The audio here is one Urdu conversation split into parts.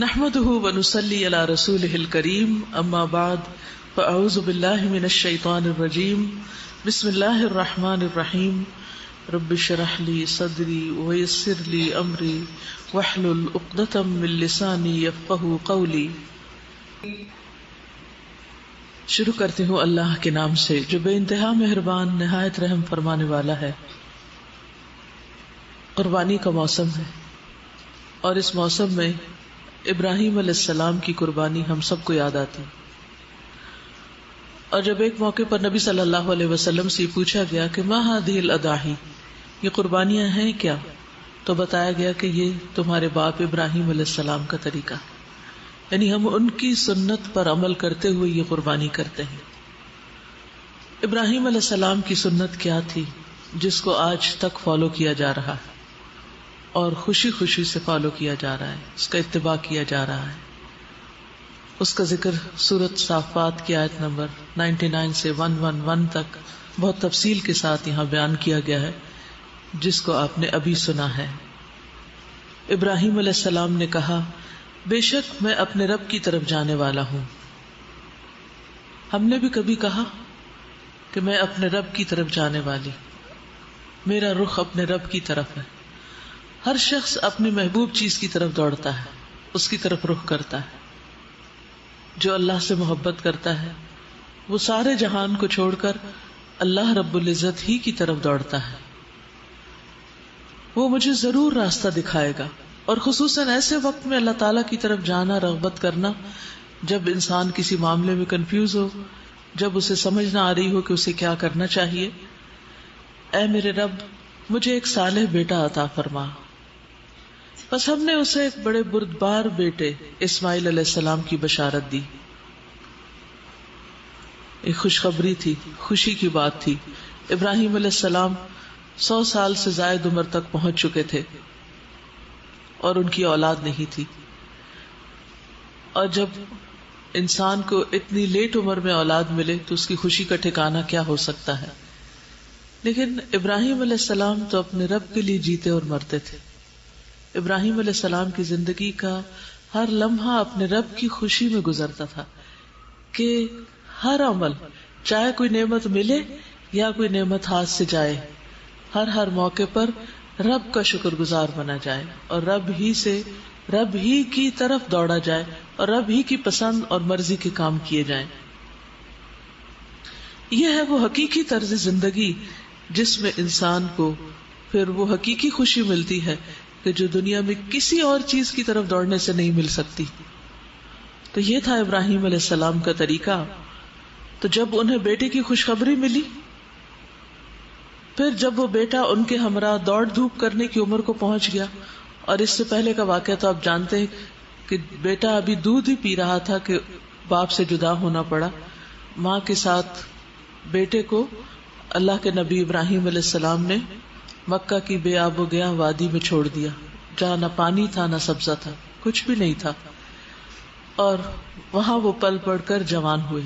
نحمده ونصلي على رسوله الكريم اما بعد فاعوذ بالله من الشيطان الرجيم بسم الله الرحمن الرحيم رب اشرح لي صدري ويسر لي امري واحلل عقدة من لساني يفقهوا قولي. شروع کرتی ہوں اللہ کے نام سے جو بے انتہا مہربان نہایت رحم فرمانے والا ہے. قربانی کا موسم ہے اور اس موسم میں ابراہیم علیہ السلام کی قربانی ہم سب کو یاد آتی. اور جب ایک موقع پر نبی صلی اللہ علیہ وسلم سے پوچھا گیا کہ ما هذه الاضاحی، یہ قربانیاں ہیں کیا، تو بتایا گیا کہ یہ تمہارے باپ ابراہیم علیہ السلام کا طریقہ، یعنی ہم ان کی سنت پر عمل کرتے ہوئے یہ قربانی کرتے ہیں. ابراہیم علیہ السلام کی سنت کیا تھی جس کو آج تک فالو کیا جا رہا ہے اور خوشی خوشی سے فالو کیا جا رہا ہے، اس کا اتباع کیا جا رہا ہے. اس کا ذکر سورۃ صافات کی آیت نمبر 99 سے 111 تک بہت تفصیل کے ساتھ یہاں بیان کیا گیا ہے، جس کو آپ نے ابھی سنا ہے. ابراہیم علیہ السلام نے کہا، بے شک میں اپنے رب کی طرف جانے والا ہوں. ہم نے بھی کبھی کہا کہ میں اپنے رب کی طرف جانے والی، میرا رخ اپنے رب کی طرف ہے. ہر شخص اپنی محبوب چیز کی طرف دوڑتا ہے، اس کی طرف رخ کرتا ہے. جو اللہ سے محبت کرتا ہے وہ سارے جہان کو چھوڑ کر اللہ رب العزت ہی کی طرف دوڑتا ہے. وہ مجھے ضرور راستہ دکھائے گا. اور خصوصاً ایسے وقت میں اللہ تعالیٰ کی طرف جانا، رغبت کرنا، جب انسان کسی معاملے میں کنفیوز ہو، جب اسے سمجھ نہ آ رہی ہو کہ اسے کیا کرنا چاہیے. اے میرے رب، مجھے ایک صالح بیٹا عطا فرما. بس ہم نے اسے ایک بڑے بردبار بیٹے اسماعیل علیہ السلام کی بشارت دی. ایک خوشخبری تھی، خوشی کی بات تھی. ابراہیم علیہ السلام 100 سال سے زائد عمر تک پہنچ چکے تھے اور ان کی اولاد نہیں تھی. اور جب انسان کو اتنی لیٹ عمر میں اولاد ملے تو اس کی خوشی کا ٹھکانہ کیا ہو سکتا ہے. لیکن ابراہیم علیہ السلام تو اپنے رب کے لیے جیتے اور مرتے تھے. ابراہیم علیہ السلام کی زندگی کا ہر لمحہ اپنے رب کی خوشی میں گزرتا تھا کہ ہر عمل، چاہے کوئی نعمت ملے یا کوئی نعمت ہاتھ سے جائے، ہر موقع پر رب کا شکر گزار بنا جائے اور رب ہی کی طرف دوڑا جائے اور رب ہی کی پسند اور مرضی کے کام کیے جائیں. یہ ہے وہ حقیقی طرز زندگی جس میں انسان کو پھر وہ حقیقی خوشی ملتی ہے کہ جو دنیا میں کسی اور چیز کی طرف دوڑنے سے نہیں مل سکتی. تو یہ تھا ابراہیم علیہ السلام کا طریقہ. تو جب انہیں بیٹے کی خوشخبری ملی، پھر جب وہ بیٹا ان کے ہمراہ دوڑ دھوپ کرنے کی عمر کو پہنچ گیا، اور اس سے پہلے کا واقعہ تو آپ جانتے ہیں کہ بیٹا ابھی دودھ ہی پی رہا تھا کہ باپ سے جدا ہونا پڑا. ماں کے ساتھ بیٹے کو اللہ کے نبی ابراہیم علیہ السلام نے مکہ کی بے آب و گیا وادی میں چھوڑ دیا، جہاں نہ پانی تھا نہ سبزہ تھا، کچھ بھی نہیں تھا. اور وہاں وہ پل پڑھ کر جوان ہوئے.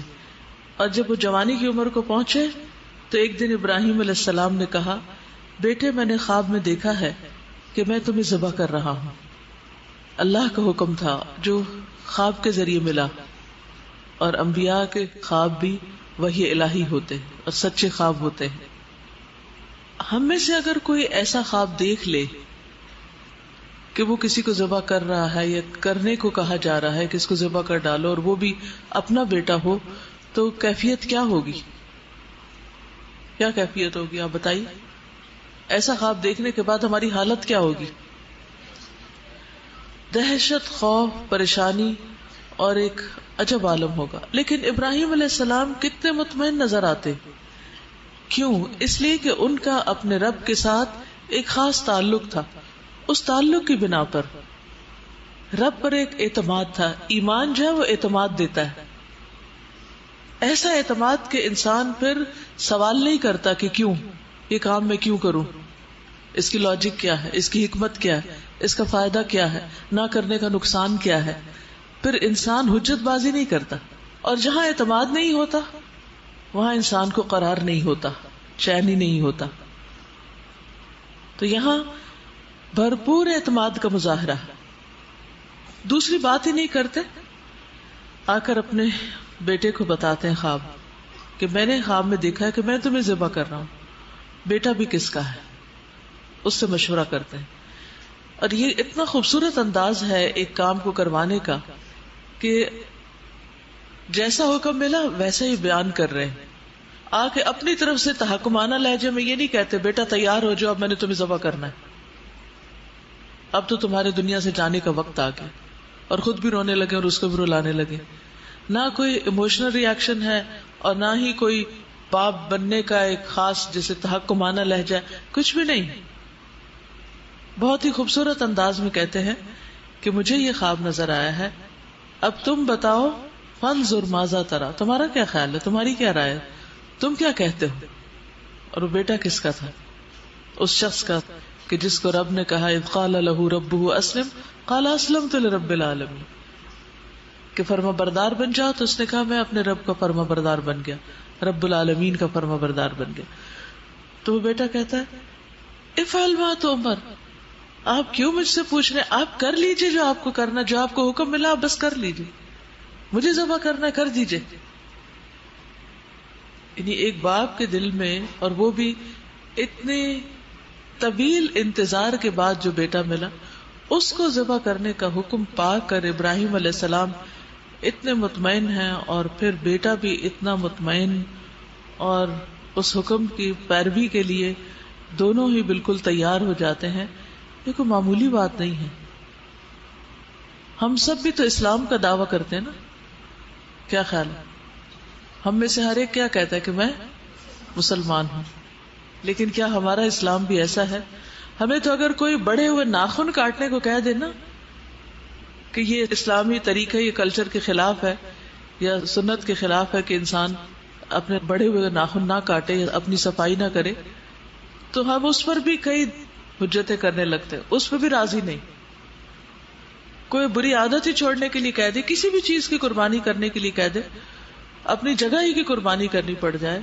اور جب وہ جوانی کی عمر کو پہنچے تو ایک دن ابراہیم علیہ السلام نے کہا، بیٹے میں نے خواب میں دیکھا ہے کہ میں تمہیں ذبح کر رہا ہوں. اللہ کا حکم تھا جو خواب کے ذریعے ملا، اور انبیاء کے خواب بھی وحی الہی ہوتے ہیں اور سچے خواب ہوتے ہیں. ہم میں سے اگر کوئی ایسا خواب دیکھ لے کہ وہ کسی کو ذبح کر رہا ہے یا کرنے کو کہا جا رہا ہے کہ اس کو ذبح کر ڈالو، اور وہ بھی اپنا بیٹا ہو، تو کیفیت کیا ہوگی؟ کیا کیفیت ہوگی آپ بتائیے؟ ایسا خواب دیکھنے کے بعد ہماری حالت کیا ہوگی؟ دہشت، خوف، پریشانی اور ایک عجب عالم ہوگا. لیکن ابراہیم علیہ السلام کتنے مطمئن نظر آتے. کیوں؟ اس لیے کہ ان کا اپنے رب کے ساتھ ایک خاص تعلق تھا. اس تعلق کی بنا پر رب پر ایک اعتماد تھا. ایمان جو ہے وہ اعتماد دیتا ہے، ایسا اعتماد کہ انسان پھر سوال نہیں کرتا کہ کیوں، یہ کام میں کیوں کروں، اس کی لاجک کیا ہے، اس کی حکمت کیا ہے، اس کا فائدہ کیا ہے، نہ کرنے کا نقصان کیا ہے. پھر انسان حجت بازی نہیں کرتا. اور جہاں اعتماد نہیں ہوتا وہاں انسان کو قرار نہیں ہوتا، چین ہی نہیں ہوتا. تو یہاں بھرپور اعتماد کا مظاہرہ ہے. دوسری بات ہی نہیں کرتے، آ کر اپنے بیٹے کو بتاتے ہیں خواب کہ میں نے خواب میں دیکھا ہے کہ میں تمہیں ذبح کر رہا ہوں، بیٹا بھی کس کا ہے، اس سے مشورہ کرتے ہیں. اور یہ اتنا خوبصورت انداز ہے ایک کام کو کروانے کا کہ جیسا حکم ملا ویسا ہی بیان کر رہے ہیں. آ کے اپنی طرف سے تحکمانہ لہجے میں یہ نہیں کہتے بیٹا تیار ہو جاؤ، اب میں نے تمہیں ذبح کرنا ہے، اب تو تمہارے دنیا سے جانے کا وقت آ گیا، اور خود بھی رونے لگے اور اس کو بھی رلانے لگے. نہ کوئی ایموشنل ری ایکشن ہے اور نہ ہی کوئی باپ بننے کا ایک خاص جیسے تحکمانہ لہجہ، کچھ بھی نہیں. بہت ہی خوبصورت انداز میں کہتے ہیں کہ مجھے یہ خواب نظر آیا ہے، اب تم بتاؤ فانظر ماذا ترى، تمہارا کیا خیال ہے، تمہاری کیا رائے ہے، تم کیا کہتے ہو. اور وہ بیٹا کس کا تھا؟ اس شخص کا کہ جس کو رب نے کہا اذ قال له ربه اسلم قال اسلمت لرب العالمین، کہ فرما بردار بن جاؤ، تو اس نے کہا میں اپنے رب کا فرما بردار بن گیا، رب العالمین کا فرما بردار بن گیا. تو وہ بیٹا کہتا ہے افعل ما تؤمر، آپ کیوں مجھ سے پوچھ رہے، آپ کر لیجئے جو آپ کو کرنا، جو آپ کو حکم ملا آپ بس کر لیجئے، مجھے ذبح کرنا کر دیجئے. یعنی ایک باپ کے دل میں، اور وہ بھی اتنے طویل انتظار کے بعد جو بیٹا ملا، اس کو ذبح کرنے کا حکم پا کر ابراہیم علیہ السلام اتنے مطمئن ہیں، اور پھر بیٹا بھی اتنا مطمئن، اور اس حکم کی پیروی کے لیے دونوں ہی بالکل تیار ہو جاتے ہیں. یہ کوئی معمولی بات نہیں ہے. ہم سب بھی تو اسلام کا دعویٰ کرتے ہیں نا، کیا خیال ہے؟ ہم میں سے ہر ایک کیا کہتا ہے کہ میں مسلمان ہوں، لیکن کیا ہمارا اسلام بھی ایسا ہے؟ ہمیں تو اگر کوئی بڑے ہوئے ناخن کاٹنے کو کہہ دے نا کہ یہ اسلامی طریقہ، یہ کلچر کے خلاف ہے یا سنت کے خلاف ہے کہ انسان اپنے بڑے ہوئے ناخن نہ کاٹے یا اپنی صفائی نہ کرے، تو ہم اس پر بھی کئی حجتیں کرنے لگتے، اس پہ بھی راضی نہیں. کوئی بری عادت ہی چھوڑنے کے لیے کہہ دے، کسی بھی چیز کی قربانی کرنے کے لیے کہہ دے، اپنی جگہ ہی کی قربانی کرنی پڑ جائے،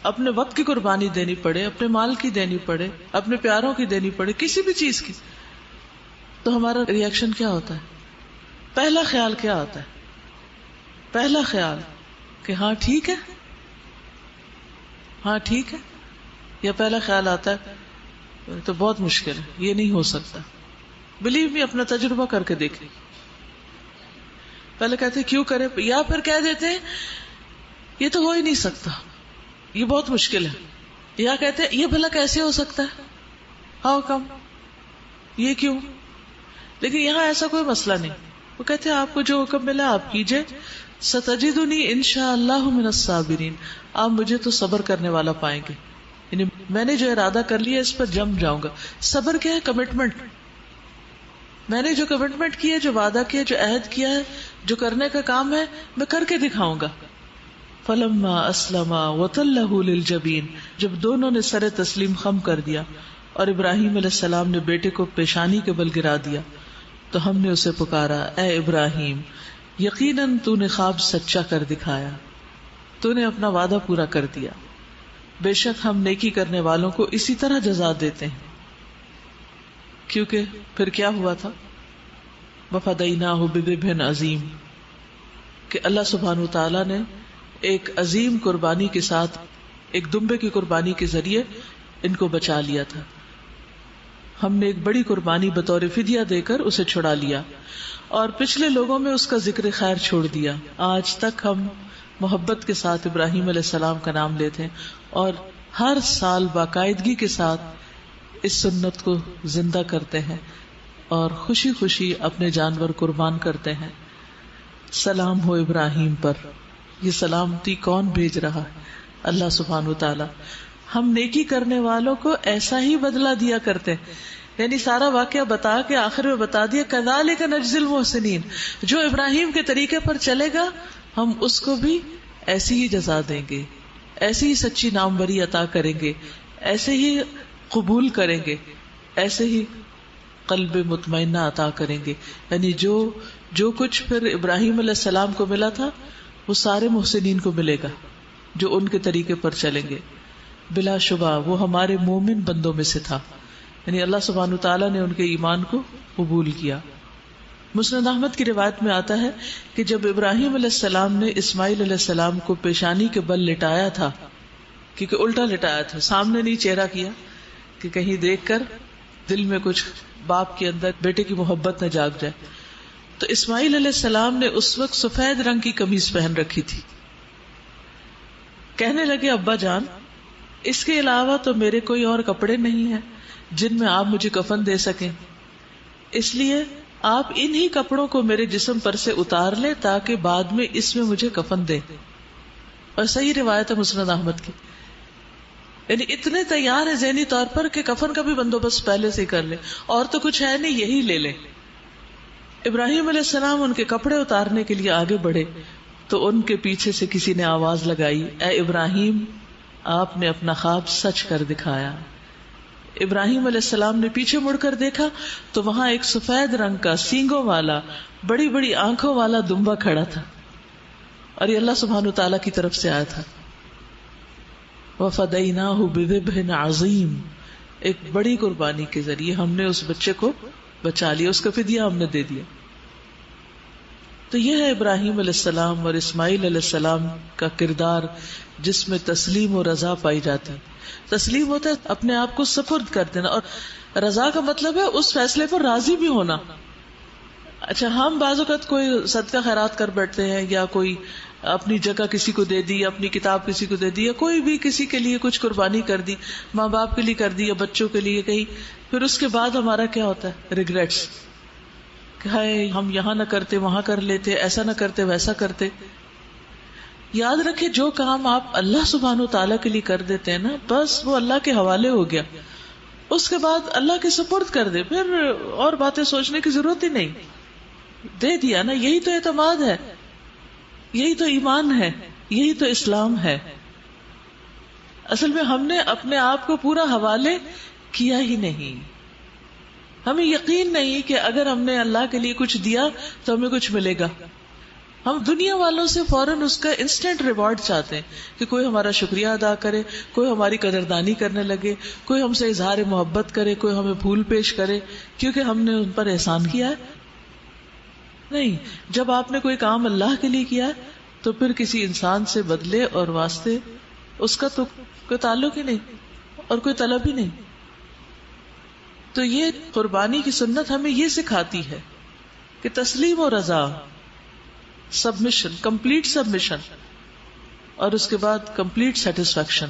اپنے وقت کی قربانی دینی پڑے، اپنے مال کی دینی پڑے، اپنے پیاروں کی دینی پڑے، کسی بھی چیز کی، تو ہمارا ری ایکشن کیا ہوتا ہے؟ پہلا خیال کیا ہوتا ہے؟ پہلا خیال کہ ہاں ٹھیک ہے، ہاں ٹھیک ہے، یا پہلا خیال آتا ہے تو بہت مشکل ہے، یہ نہیں ہو سکتا. بلیو می، اپنا تجربہ کر کے دیکھیں. پہلے کہتے کیوں کرے، یا پھر کہہ دیتے ہیں یہ تو ہو ہی نہیں سکتا، یہ بہت مشکل ہے، یا کہتے ہیں یہ بھلا کیسے ہو سکتا ہے، ہاؤ کم، یہ کیوں. لیکن یہاں ایسا کوئی مسئلہ نہیں. وہ کہتے ہیں آپ کو جو حکم ملا آپ کیجئے، ستجدنی انشاءاللہ من الصابرین، آپ مجھے تو صبر کرنے والا پائیں گے. یعنی میں نے جو ارادہ کر لیا اس پر جم جاؤں گا. صبر کیا ہے؟ کمٹمنٹ. میں نے جو کمٹمنٹ کی ہے، جو وعدہ کیا، جو عہد کیا ہے، جو کرنے کا کام ہے، میں کر کے دکھاؤں گا. فلما اسلما وتلہ للجبین، جب دونوں نے سر تسلیم خم کر دیا اور ابراہیم علیہ السلام نے بیٹے کو پیشانی کے بل گرا دیا، تو ہم نے اسے پکارا اے ابراہیم، یقیناً تو نے خواب سچا کر دکھایا، تو نے اپنا وعدہ پورا کر دیا، بے شک ہم نیکی کرنے والوں کو اسی طرح جزا دیتے ہیں. کیونکہ پھر کیا ہوا تھا؟ وَفَدَيْنَاهُ بِذِبْحٍ عَظِيمٍ، کہ اللہ سبحانہ وتعالیٰ نے ایک عظیم قربانی کے ساتھ، ایک دمبے کی قربانی کے ذریعے ان کو بچا لیا تھا. ہم نے ایک بڑی قربانی بطور فدیہ دے کر اسے چھڑا لیا، اور پچھلے لوگوں میں اس کا ذکر خیر چھوڑ دیا. آج تک ہم محبت کے ساتھ ابراہیم علیہ السلام کا نام لیتے ہیں، اور ہر سال باقاعدگی کے ساتھ اس سنت کو زندہ کرتے ہیں اور خوشی خوشی اپنے جانور قربان کرتے ہیں. سلام ہو ابراہیم پر. یہ سلامتی کون بھیج رہا ہے؟ اللہ سبحانہ وتعالی. ہم نیکی کرنے والوں کو ایسا ہی بدلہ دیا کرتے ہیں. یعنی سارا واقعہ بتا کے آخر میں بتا دیا کذالک نجزی المحسنین، جو ابراہیم کے طریقے پر چلے گا ہم اس کو بھی ایسی ہی جزا دیں گے، ایسی ہی سچی ناموری عطا کریں گے، ایسے ہی قبول کریں گے، ایسے ہی قلب مطمئنہ عطا کریں گے. یعنی جو کچھ پھر ابراہیم علیہ السلام کو ملا تھا وہ سارے محسنین کو ملے گا جو ان کے طریقے پر چلیں گے. بلا شبہ وہ ہمارے مومن بندوں میں سے تھا. یعنی اللہ سبحانہ تعالیٰ نے ان کے ایمان کو قبول کیا. مسند احمد کی روایت میں آتا ہے کہ جب ابراہیم علیہ السلام نے اسماعیل علیہ السلام کو پیشانی کے بل لٹایا تھا، کیونکہ الٹا لٹایا تھا، سامنے نہیں چہرہ کیا کہ کہیں دیکھ کر دل میں کچھ باپ کے اندر بیٹے کی محبت نہ جاگ جائے، تو اسماعیل علیہ السلام نے اس وقت سفید رنگ کی قمیص پہن رکھی تھی. کہنے لگے ابا جان، اس کے علاوہ تو میرے کوئی اور کپڑے نہیں ہیں جن میں آپ مجھے کفن دے سکیں، اس لیے آپ انہی کپڑوں کو میرے جسم پر سے اتار لیں تاکہ بعد میں اس میں مجھے کفن دیں. اور صحیح روایت ہے مسند احمد کی، یعنی اتنے تیار ہے ذہنی طور پر کہ کفن کا بھی بندوبست پہلے سے ہی کر لیں، اور تو کچھ ہے نہیں، یہی لے لیں. ابراہیم علیہ السلام ان کے کپڑے اتارنے کے لیے آگے بڑھے تو ان کے پیچھے سے کسی نے آواز لگائی، اے ابراہیم، آپ نے اپنا خواب سچ کر دکھایا. ابراہیم علیہ السلام نے پیچھے مڑ کر دیکھا تو وہاں ایک سفید رنگ کا سینگوں والا بڑی بڑی آنکھوں والا دمبا کھڑا تھا، اور یہ اللہ سبحانہ وتعالی کی طرف سے آیا تھا. وَفَدَيْنَاهُ بِذِبْحٍ عَظِيمٍ، ایک بڑی قربانی کے ذریعے ہم نے اس بچے کو بچا لیا، اس کا فدیہ ہم نے دے دیا. تو یہ ہے ابراہیم علیہ السلام اور اسماعیل علیہ السلام کا کردار جس میں تسلیم و رضا پائی جاتی. تسلیم ہوتا ہے اپنے آپ کو سپرد کر دینا، اور رضا کا مطلب ہے اس فیصلے پر راضی بھی ہونا. اچھا، ہم بعض اوقات کوئی صدقہ خیرات کر بیٹھتے ہیں، یا کوئی اپنی جگہ کسی کو دے دی، یا اپنی کتاب کسی کو دے دی، یا کوئی بھی کسی کے لیے کچھ قربانی کر دی، ماں باپ کے لیے کر دی یا بچوں کے لیے کہیں، پھر اس کے بعد ہمارا کیا ہوتا ہے؟ ریگریٹس، کہ ہائے ہم یہاں نہ کرتے، وہاں کر لیتے، ایسا نہ کرتے، ویسا کرتے. یاد رکھے جو کام آپ اللہ سبحانہ وتعالیٰ کے لیے کر دیتے ہیں نا، بس وہ اللہ کے حوالے ہو گیا، اس کے بعد اللہ کے سپرد کر دے، پھر اور باتیں سوچنے کی ضرورت ہی نہیں. دے دیا نا، یہی تو اعتماد ہے، یہی تو ایمان ہے، یہی تو اسلام ہے. اصل میں ہم نے اپنے آپ کو پورا حوالے کیا ہی نہیں. ہمیں یقین نہیں کہ اگر ہم نے اللہ کے لیے کچھ دیا تو ہمیں کچھ ملے گا. ہم دنیا والوں سے فوراً اس کا انسٹنٹ ریوارڈ چاہتے ہیں کہ کوئی ہمارا شکریہ ادا کرے، کوئی ہماری قدردانی کرنے لگے، کوئی ہم سے اظہار محبت کرے، کوئی ہمیں پھول پیش کرے کیونکہ ہم نے ان پر احسان کیا ہے. نہیں، جب آپ نے کوئی کام اللہ کے لیے کیا ہے تو پھر کسی انسان سے بدلے اور واسطے اس کا تو کوئی تعلق ہی نہیں اور کوئی طلب ہی نہیں. تو یہ قربانی کی سنت ہمیں یہ سکھاتی ہے کہ تسلیم و رضا، سبمیشن، کمپلیٹ سبمیشن، اور اس کے بعد کمپلیٹ سیٹسفیکشن،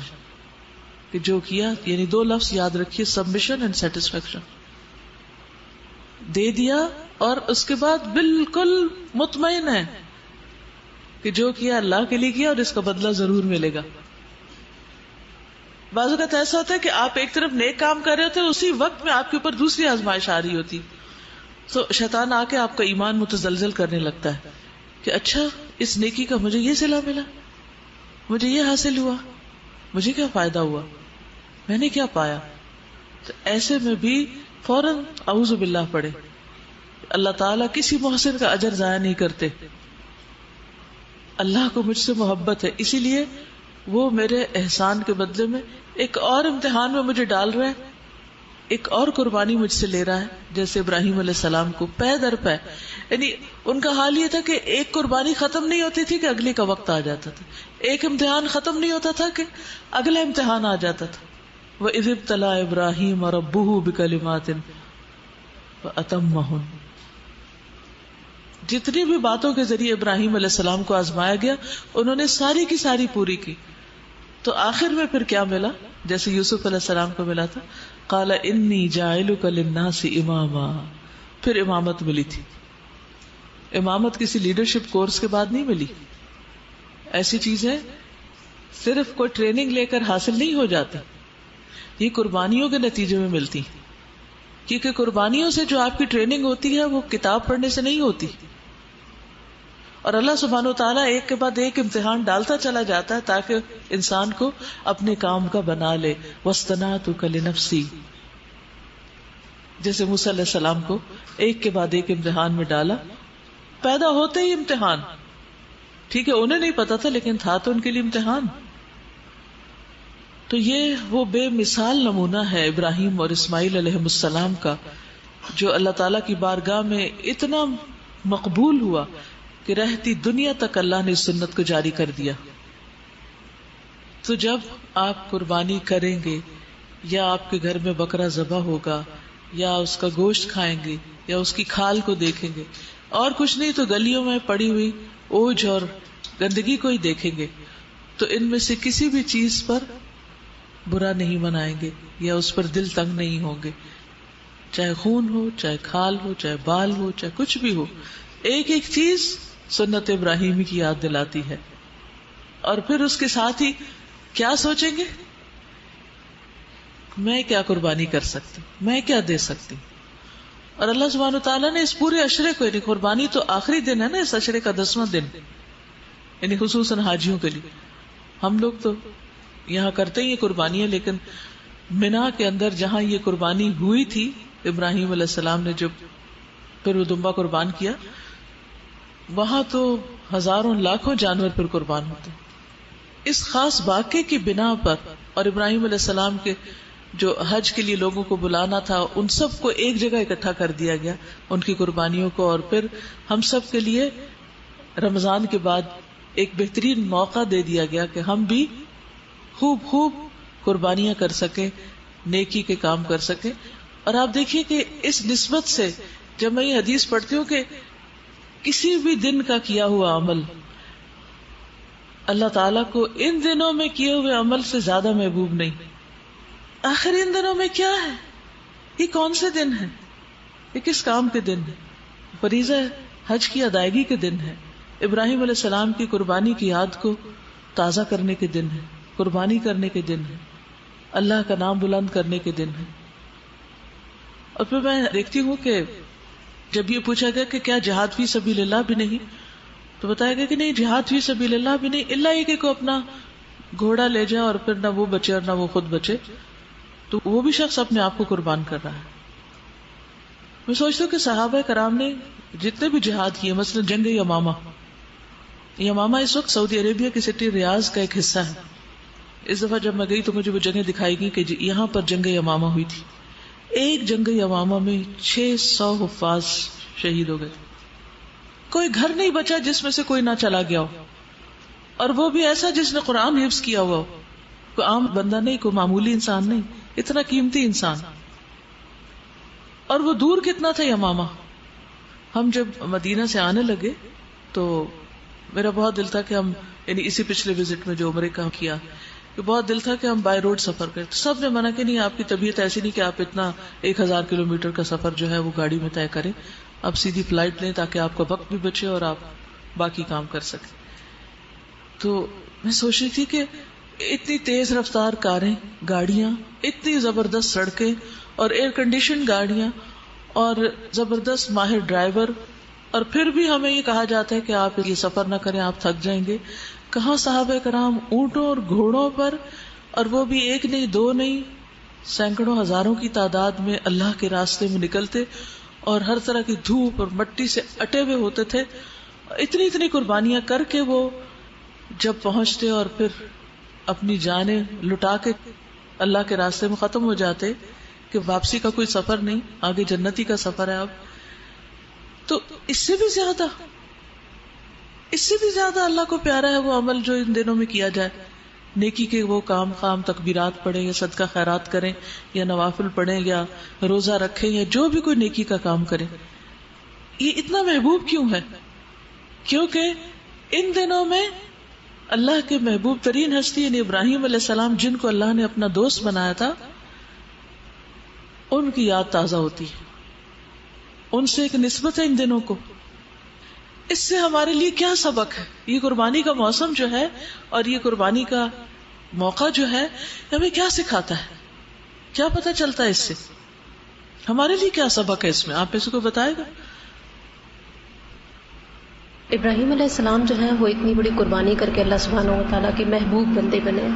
کہ جو کیا، یعنی دو لفظ یاد رکھیے، سبمیشن اینڈ سیٹسفیکشن. دے دیا اور اس کے بعد بالکل مطمئن ہے کہ جو کیا اللہ کے لیے کیا اور اس کا بدلہ ضرور ملے گا. بعض اوقات ایسا ہوتا ہے کہ آپ ایک طرف نیک کام کر رہے ہوتے ہیں، اسی وقت میں آپ کے اوپر دوسری آزمائش آ رہی ہوتی، تو شیطان آ کے آپ کا ایمان متزلزل کرنے لگتا ہے کہ اچھا اس نیکی کا مجھے یہ صلہ ملا، مجھے یہ حاصل ہوا، مجھے کیا فائدہ ہوا، میں نے کیا پایا. تو ایسے میں بھی فوراً اعوذ باللہ پڑھے. اللہ تعالیٰ کسی محسن کا اجر ضائع نہیں کرتے. اللہ کو مجھ سے محبت ہے، اسی لیے وہ میرے احسان کے بدلے میں ایک اور امتحان میں مجھے ڈال رہا ہے، ایک اور قربانی مجھ سے لے رہا ہے. جیسے ابراہیم علیہ السلام کو پے در پے، یعنی ان کا حال یہ تھا کہ ایک قربانی ختم نہیں ہوتی تھی کہ اگلی کا وقت آ جاتا تھا، ایک امتحان ختم نہیں ہوتا تھا کہ اگلا امتحان آ جاتا تھا. وَإِذِ ابْتَلَىٰ إِبْرَاهِيمَ رَبُّهُ بِكَلِمَاتٍ فَأَتَمَّهُنَّ. جتنی بھی باتوں کے ذریعے ابراہیم علیہ السلام کو آزمایا گیا انہوں نے ساری کی ساری پوری کی. تو آخر میں پھر کیا ملا؟ جیسے یوسف علیہ السلام کو ملا تھا، قال انی جاعلک للناس اماما، پھر امامت ملی تھی. امامت کسی لیڈرشپ کورس کے بعد نہیں ملی. ایسی چیزیں صرف کوئی ٹریننگ لے کر حاصل نہیں ہو جاتی، یہ قربانیوں کے نتیجے میں ملتی. کیونکہ قربانیوں سے جو آپ کی ٹریننگ ہوتی ہے وہ کتاب پڑھنے سے نہیں ہوتی، اور اللہ سبحانہ و تعالیٰ ایک کے بعد ایک امتحان ڈالتا چلا جاتا ہے تاکہ انسان کو اپنے کام کا بنا لے. وَاصْطَنَعْتُكَ لِنَفْسِي، جیسے موسیٰ علیہ السلام کو ایک کے بعد ایک امتحان میں ڈالا. پیدا ہوتے ہی امتحان، ٹھیک ہے انہیں نہیں پتا تھا لیکن تھا تو ان کے لیے امتحان. تو یہ وہ بے مثال نمونہ ہے ابراہیم اور اسماعیل علیہ السلام کا جو اللہ تعالیٰ کی بارگاہ میں اتنا مقبول ہوا کہ رہتی دنیا تک اللہ نے اس سنت کو جاری کر دیا. تو جب آپ قربانی کریں گے یا آپ کے گھر میں بکرا ذبح ہوگا یا اس کا گوشت کھائیں گے یا اس کی کھال کو دیکھیں گے اور کچھ نہیں تو گلیوں میں پڑی ہوئی اوجھ اور گندگی کو ہی دیکھیں گے تو ان میں سے کسی بھی چیز پر برا نہیں منائیں گے یا اس پر دل تنگ نہیں ہوں گے. چاہے خون ہو، چاہے کھال ہو، چاہے بال ہو، چاہے کچھ بھی ہو، ایک ایک چیز سنت ابراہیمی کی یاد دلاتی ہے. اور پھر اس کے ساتھ ہی کیا سوچیں گے؟ میں کیا قربانی کر سکتی، میں کیا دے سکتی. اور اللہ سبحانہ وتعالیٰ نے اس پورے عشرے کو، یعنی قربانی تو آخری دن ہے نا اس عشرے کا 10واں دن، یعنی خصوصاً حاجیوں کے لیے. ہم لوگ تو یہاں کرتے ہی قربانیاں، لیکن منا کے اندر جہاں یہ قربانی ہوئی تھی ابراہیم علیہ السلام نے جب پھر وہ دمبا قربان کیا، وہاں تو ہزاروں لاکھوں جانور پھر قربان ہوتے. اس خاص واقعے کی بنا پر اور ابراہیم علیہ السلام کے جو حج کے لیے لوگوں کو بلانا تھا، ان سب کو ایک جگہ اکٹھا کر دیا گیا، ان کی قربانیوں کو. اور پھر ہم سب کے لیے رمضان کے بعد ایک بہترین موقع دے دیا گیا کہ ہم بھی خوب خوب قربانیاں کر سکیں، نیکی کے کام کر سکیں. اور آپ دیکھیے کہ اس نسبت سے جب میں یہ حدیث پڑھتی ہوں کہ کسی بھی دن کا کیا ہوا عمل اللہ تعالیٰ کو ان دنوں میں کیے ہوئے عمل سے زیادہ محبوب نہیں. آخر ان دنوں میں کیا ہے؟ یہ کون سے دن ہے؟ یہ کس کام کے دن ہے؟ فریضہ حج کی ادائیگی کے دن ہے، ابراہیم علیہ السلام کی قربانی کی یاد کو تازہ کرنے کے دن ہے، قربانی کرنے کے دن ہے، اللہ کا نام بلند کرنے کے دن ہے. اور پھر میں دیکھتی ہوں کہ جب یہ پوچھا گیا کہ کیا جہاد فی سبیل اللہ بھی نہیں، تو بتایا گیا کہ نہیں، جہاد فی سبیل اللہ بھی نہیں، اللہ یہ کہ کوئی اپنا گھوڑا لے جائے اور پھر نہ وہ بچے اور نہ وہ خود بچے، تو وہ بھی شخص اپنے آپ کو قربان کر رہا ہے. میں سوچتا ہوں کہ صحابہ کرام نے جتنے بھی جہاد کیے، مثلا جنگ یمامہ اس وقت سعودی عربیہ کی سٹی ریاض کا ایک حصہ ہے. اس دفعہ جب میں گئی تو مجھے وہ جگہ دکھائی گئی کہ یہاں پر جنگ یمامہ ہوئی تھی. ایک جنگ یمامہ میں 600 حفاظ شہید ہو گئے. کوئی گھر نہیں بچا جس میں سے کوئی نہ چلا گیا ہو، اور وہ بھی ایسا جس نے قرآن حفظ کیا ہوا ہو. کوئی عام بندہ نہیں، کوئی معمولی انسان نہیں، اتنا قیمتی انسان. اور وہ دور کتنا تھا یمامہ. ہم جب مدینہ سے آنے لگے تو میرا بہت دل تھا کہ ہم، یعنی اسی پچھلے وزٹ میں جو عمرے کا کیا، کہ بہت دل تھا کہ ہم بائی روڈ سفر کریں. تو سب نے منع کہ نہیں، آپ کی طبیعت ایسی نہیں کہ آپ اتنا 1000 کلومیٹر کا سفر جو ہے وہ گاڑی میں طے کریں، آپ سیدھی فلائٹ لیں تاکہ آپ کا وقت بھی بچے اور آپ باقی کام کر سکیں. تو میں سوچ رہی تھی کہ اتنی تیز رفتار کاریں، گاڑیاں، اتنی زبردست سڑکیں اور ایئر کنڈیشن گاڑیاں اور زبردست ماہر ڈرائیور، اور پھر بھی ہمیں یہ کہا جاتا ہے کہ آپ یہ سفر نہ کریں، آپ تھک جائیں گے. کہاں صحابہ کرام اونٹوں اور گھوڑوں پر، اور وہ بھی ایک نہیں، دو نہیں، سینکڑوں ہزاروں کی تعداد میں اللہ کے راستے میں نکلتے اور ہر طرح کی دھوپ اور مٹی سے اٹے ہوئے ہوتے تھے. اتنی اتنی قربانیاں کر کے وہ جب پہنچتے اور پھر اپنی جانیں لٹا کے اللہ کے راستے میں ختم ہو جاتے کہ واپسی کا کوئی سفر نہیں، آگے جنتی کا سفر ہے. اب تو اس سے بھی زیادہ اللہ کو پیارا ہے وہ عمل جو ان دنوں میں کیا جائے. نیکی کے وہ کام، خام تکبیرات پڑھیں یا صدقہ خیرات کریں یا نوافل پڑھیں یا روزہ رکھیں یا جو بھی کوئی نیکی کا کام کریں. یہ اتنا محبوب کیوں ہے؟ کیونکہ ان دنوں میں اللہ کے محبوب ترین ہستی یعنی ابراہیم علیہ السلام، جن کو اللہ نے اپنا دوست بنایا تھا، ان کی یاد تازہ ہوتی ہے. ان سے ایک نسبت ہے ان دنوں کو. اس سے ہمارے لیے کیا سبق ہے؟ یہ قربانی کا موسم جو ہے اور یہ قربانی کا موقع جو ہے ہمیں کیا سکھاتا ہے؟ کیا پتہ چلتا ہے اس سے؟ ہمارے لیے کیا سبق ہے اس میں؟ آپ کسی کو بتائے گا؟ ابراہیم علیہ السلام جو ہیں وہ اتنی بڑی قربانی کر کے اللہ سبحانہ و تعالیٰ کے محبوب بندے بنے.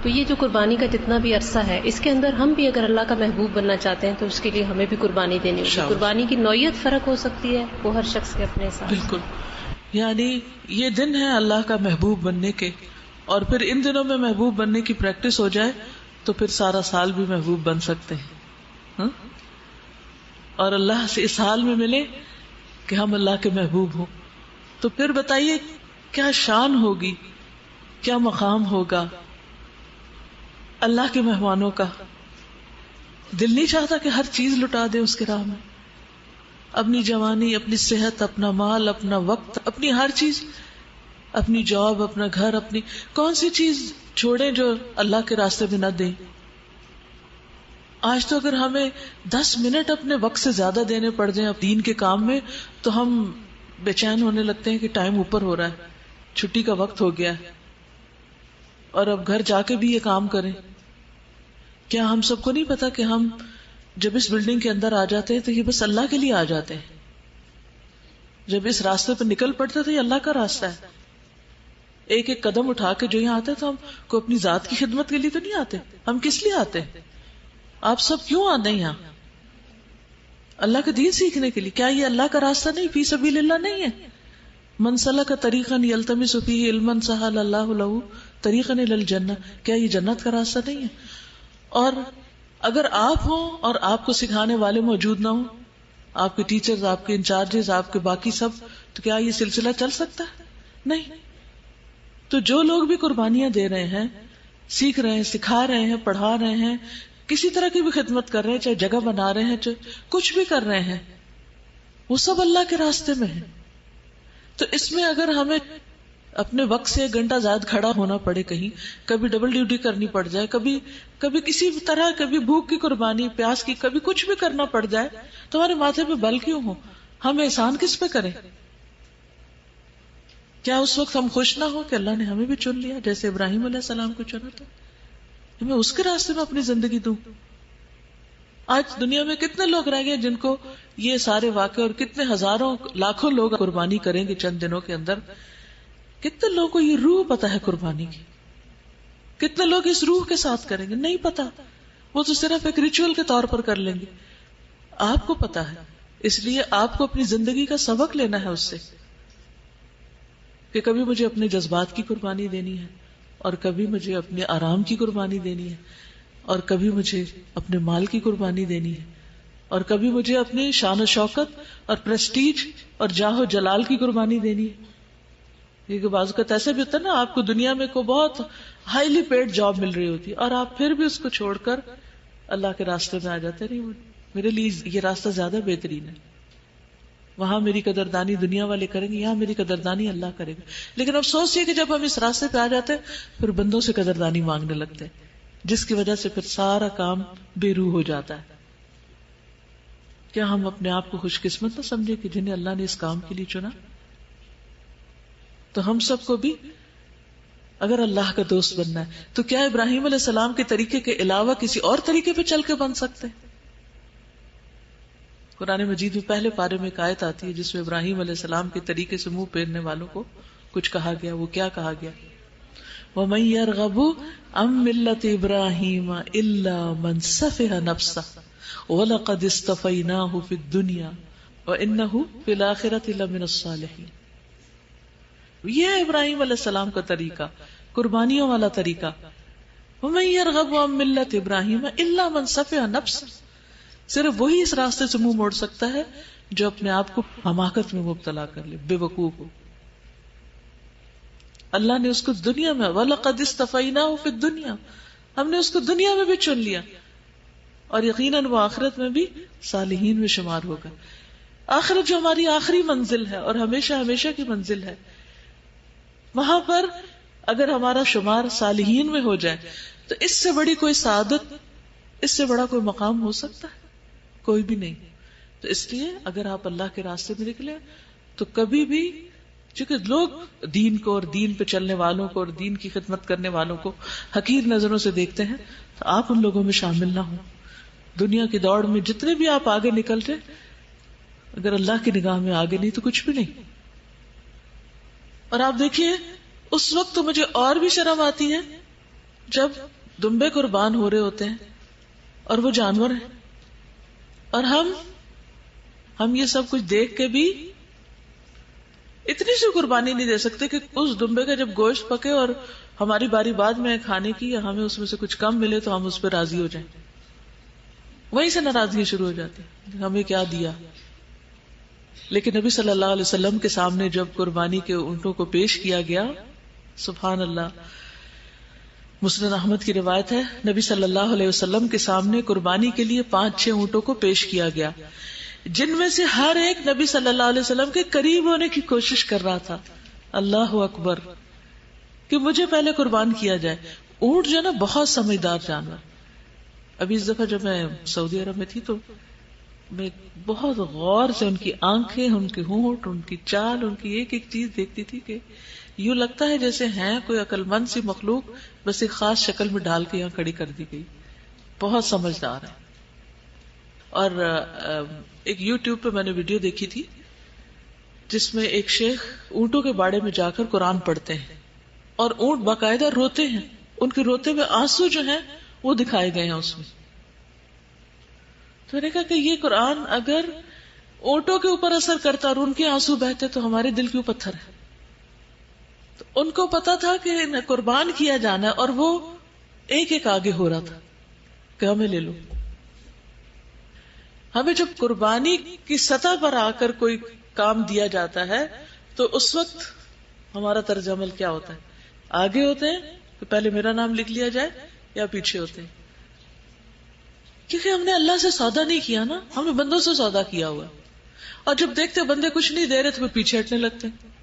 تو یہ جو قربانی کا جتنا بھی عرصہ ہے، اس کے اندر ہم بھی اگر اللہ کا محبوب بننا چاہتے ہیں تو اس کے لیے ہمیں بھی قربانی دینی ہوگی. قربانی کی نوعیت فرق ہو سکتی ہے، وہ ہر شخص کے اپنے ساتھ. بالکل. یعنی یہ دن ہے اللہ کا محبوب بننے کے، اور پھر ان دنوں میں محبوب بننے کی پریکٹس ہو جائے تو پھر سارا سال بھی محبوب بن سکتے ہیں. اور اللہ سے اس حال میں ملے کہ ہم اللہ کے محبوب ہوں، تو پھر بتائیے کیا شان ہوگی، کیا مقام ہوگا اللہ کے مہمانوں کا۔ دل نہیں چاہتا کہ ہر چیز لٹا دے اس کے راہ میں، اپنی جوانی، اپنی صحت، اپنا مال، اپنا وقت، اپنی ہر چیز، اپنی جاب، اپنا گھر، اپنی کون سی چیز چھوڑیں جو اللہ کے راستے میں نہ دیں۔ آج تو اگر ہمیں 10 منٹ اپنے وقت سے زیادہ دینے پڑ جائیں دین کے کام میں تو ہم بے چین ہونے لگتے ہیں کہ ٹائم اوپر ہو رہا ہے، چھٹی کا وقت ہو گیا ہے، اور اب گھر جا کے بھی یہ کام کریں۔ کیا ہم سب کو نہیں پتا کہ ہم جب اس بلڈنگ کے اندر آ جاتے ہیں تو یہ بس اللہ کے لیے آ جاتے ہیں، جب اس راستے پر نکل پڑتے تو یہ اللہ کا راستہ ہے۔ ایک ایک قدم اٹھا کے جو یہاں آتے تو ہم کو اپنی ذات کی خدمت کے لیے تو نہیں آتے، ہم کس لیے آتے ہیں؟ آپ سب کیوں آتے ہیں یہاں؟ اللہ کا دین سیکھنے کے لیے۔ کیا یہ اللہ کا راستہ نہیں، فی سبیل اللہ نہیں ہے؟ من سلک طریقا یلتمس فیہ علما سہل اللہ لہ طریقا الی الجنہ، کیا یہ جنت کا راستہ نہیں ہے؟ اور اگر آپ ہوں اور آپ کو سکھانے والے موجود نہ ہوں، آپ کے ٹیچرز، آپ کے انچارجز، آپ کے باقی سب، تو کیا یہ سلسلہ چل سکتا ہے؟ نہیں۔ تو جو لوگ بھی قربانیاں دے رہے ہیں، سیکھ رہے ہیں، سکھا رہے ہیں، پڑھا رہے ہیں، کسی طرح کی بھی خدمت کر رہے ہیں، چاہے جگہ بنا رہے ہیں، چاہے کچھ بھی کر رہے ہیں، وہ سب اللہ کے راستے میں ہے۔ تو اس میں اگر ہمیں اپنے وقت سے 1 گھنٹہ زیادہ کھڑا ہونا پڑے، کہیں کبھی ڈبل ڈیوٹی کرنی پڑ جائے، کبھی کسی طرح، کبھی بھوک کی قربانی، پیاس کی، کبھی کچھ بھی کرنا پڑ جائے، تو ہمارے ماتھے پہ بل کیوں ہو؟ ہم احسان کس پہ کریں؟ کیا اس وقت ہم خوش نہ ہو کہ اللہ نے ہمیں بھی چن لیا جیسے ابراہیم علیہ السلام کو چنا تھا؟ میں اس کے راستے میں اپنی زندگی دوں۔ آج دنیا میں کتنے لوگ رہ گئے جن کو یہ سارے واقعے، اور کتنے ہزاروں لاکھوں لوگ قربانی کریں گے چند دنوں کے اندر، کتنے لوگوں کو یہ روح پتا ہے قربانی کی؟ کتنے لوگ اس روح کے ساتھ کریں گے؟ نہیں پتا، وہ تو صرف ایک ریچول کے طور پر کر لیں گے۔ آپ کو پتا ہے، اس لیے آپ کو اپنی زندگی کا سبق لینا ہے اس سے، کہ کبھی مجھے اپنے جذبات کی قربانی دینی ہے، اور کبھی مجھے اپنے آرام کی قربانی دینی ہے، اور کبھی مجھے اپنے مال کی قربانی دینی ہے، اور کبھی مجھے اپنی شان و شوکت اور پریسٹیج اور جاہ و جلال کی قربانی دینی ہے۔ کیونکہ بعض اوقات ایسا بھی ہوتا ہے نا، آپ کو دنیا میں کوئی بہت ہائیلی پیڈ جاب مل رہی ہوتی ہے اور آپ پھر بھی اس کو چھوڑ کر اللہ کے راستے میں آ جاتے ہیں، نہیں میرے لیے یہ راستہ زیادہ بہترین ہے، وہاں میری قدردانی دنیا والے کریں گے، یہاں میری قدردانی اللہ کرے گا۔ لیکن افسوس یہ کہ جب ہم اس راستے پہ آ جاتے ہیں پھر بندوں سے قدردانی مانگنے لگتے ہیں، جس کی وجہ سے پھر سارا کام بے روح ہو جاتا ہے۔ کیا ہم اپنے آپ کو خوش قسمت نہ سمجھے کہ جنہیں اللہ نے اس کام کے لیے چنا؟ تو ہم سب کو بھی اگر اللہ کا دوست بننا ہے تو کیا ابراہیم علیہ السلام کے طریقے کے علاوہ کسی اور طریقے پہ چل کے بن سکتے ہیں؟ قرآن مجید میں پہلے پارے میں ایک آیت آتی ہے جس میں ابراہیم علیہ السلام کے طریقے سے منہ پھیرنے والوں کو کچھ کہا گیا۔ وہ کیا کہا گیا؟ وَمَن يَرْغَبُ عَن مِّلَّةِ إِبْرَاهِيمَ إِلَّا مَن سَفِهَ نَفْسَهُ وَلَقَدِ اصْطَفَيْنَاهُ فِي الدُّنْيَا وَإِنَّهُ فِي الْآخِرَةِ لَمِنَ الصَّالِحِينَ۔ یہ ہے ابراہیم علیہ السلام کا طریقہ، قربانیوں والا طریقہ۔ وَمَن يَرْغَبُ عَن مِّلَّةِ إِبْرَاهِيمَ إِلَّا مَن سَفِهَ نَفْسَهُ، صرف وہی اس راستے سے منہ موڑ سکتا ہے جو اپنے آپ کو حماقت میں مبتلا کر لے، بے وقوف ہو۔ اللہ نے اس کو دنیا میں وَلَقَدِ اصْطَفَيْنَاهُ فِي الدُّنْيَا، ہم نے اس کو دنیا میں بھی چن لیا، اور یقیناً وہ آخرت میں بھی صالحین میں شمار ہوگا۔ آخرت جو ہماری آخری منزل ہے اور ہمیشہ ہمیشہ کی منزل ہے، وہاں پر اگر ہمارا شمار صالحین میں ہو جائے تو اس سے بڑی کوئی سعادت، اس سے بڑا کوئی مقام ہو سکتا ہے؟ کوئی بھی نہیں۔ تو اس لیے اگر آپ اللہ کے راستے میں نکلے تو کبھی بھی، چونکہ لوگ دین کو اور دین پہ چلنے والوں کو اور دین کی خدمت کرنے والوں کو حقیر نظروں سے دیکھتے ہیں، تو آپ ان لوگوں میں شامل نہ ہوں۔ دنیا کی دوڑ میں جتنے بھی آپ آگے نکل رہے، اگر اللہ کی نگاہ میں آگے نہیں تو کچھ بھی نہیں۔ اور آپ دیکھیے اس وقت تو مجھے اور بھی شرم آتی ہے جب دمبے قربان ہو رہے ہوتے ہیں اور وہ جانور ہیں، اور ہم یہ سب کچھ دیکھ کے بھی اتنی سی قربانی نہیں دے سکتے کہ اس دمبے کا جب گوشت پکے اور ہماری باری بعد میں کھانے کی، یا ہمیں اس میں سے کچھ کم ملے تو ہم اس پہ راضی ہو جائیں۔ وہیں سے ناراضگی شروع ہو جاتی ہے، ہمیں کیا دیا. لیکن نبی صلی اللہ علیہ وسلم کے سامنے جب قربانی کے اونٹوں کو پیش کیا گیا، سبحان اللہ، مسند احمد کی روایت ہے، نبی صلی اللہ علیہ وسلم کے سامنے قربانی کے لیے 5-6 اونٹوں کو پیش کیا گیا، جن میں سے ہر ایک نبی صلی اللہ علیہ وسلم کے قریب ہونے کی کوشش کر رہا تھا. اللہ اکبر، کہ مجھے پہلے قربان کیا جائے. اونٹ جو ہے نا بہت سمجھدار جانور. ابھی اس دفعہ جب میں سعودی عرب میں تھی تو میں بہت غور سے ان کی آنکھیں، ان کے ہونٹ، ان کی چال، ان کی ایک ایک چیز دیکھتی تھی کہ یوں لگتا ہے جیسے ہیں کوئی عقل مند سی مخلوق، بس ایک خاص شکل میں ڈال کے یہاں کھڑی کر دی گئی. بہت سمجھدار ہے. اور ایک یوٹیوب پہ میں نے ویڈیو دیکھی تھی جس میں ایک شیخ اونٹوں کے باڑے میں جا کر قرآن پڑھتے ہیں اور اونٹ باقاعدہ روتے ہیں، ان کے روتے ہوئے آنسو جو ہیں وہ دکھائے گئے ہیں اس میں. تو میں نے کہا کہ یہ قرآن اگر اونٹوں کے اوپر اثر کرتا اور ان کے آنسو بہتے تو ہمارے دل کیوں پتھر ہے. تو ان کو پتا تھا کہ قربان کیا جانا ہے اور وہ ایک ایک آگے ہو رہا تھا کہ ہمیں لے لو. ہمیں جب قربانی کی سطح پر آ کر کوئی کام دیا جاتا ہے تو اس وقت ہمارا طرز عمل کیا ہوتا ہے؟ آگے ہوتے ہیں کہ پہلے میرا نام لکھ لیا جائے، یا پیچھے ہوتے ہیں؟ کیونکہ ہم نے اللہ سے سودا نہیں کیا نا، ہم نے بندوں سے سودا کیا ہوا. اور جب دیکھتے بندے کچھ نہیں دے رہے تو پھر پیچھے ہٹنے لگتے ہیں.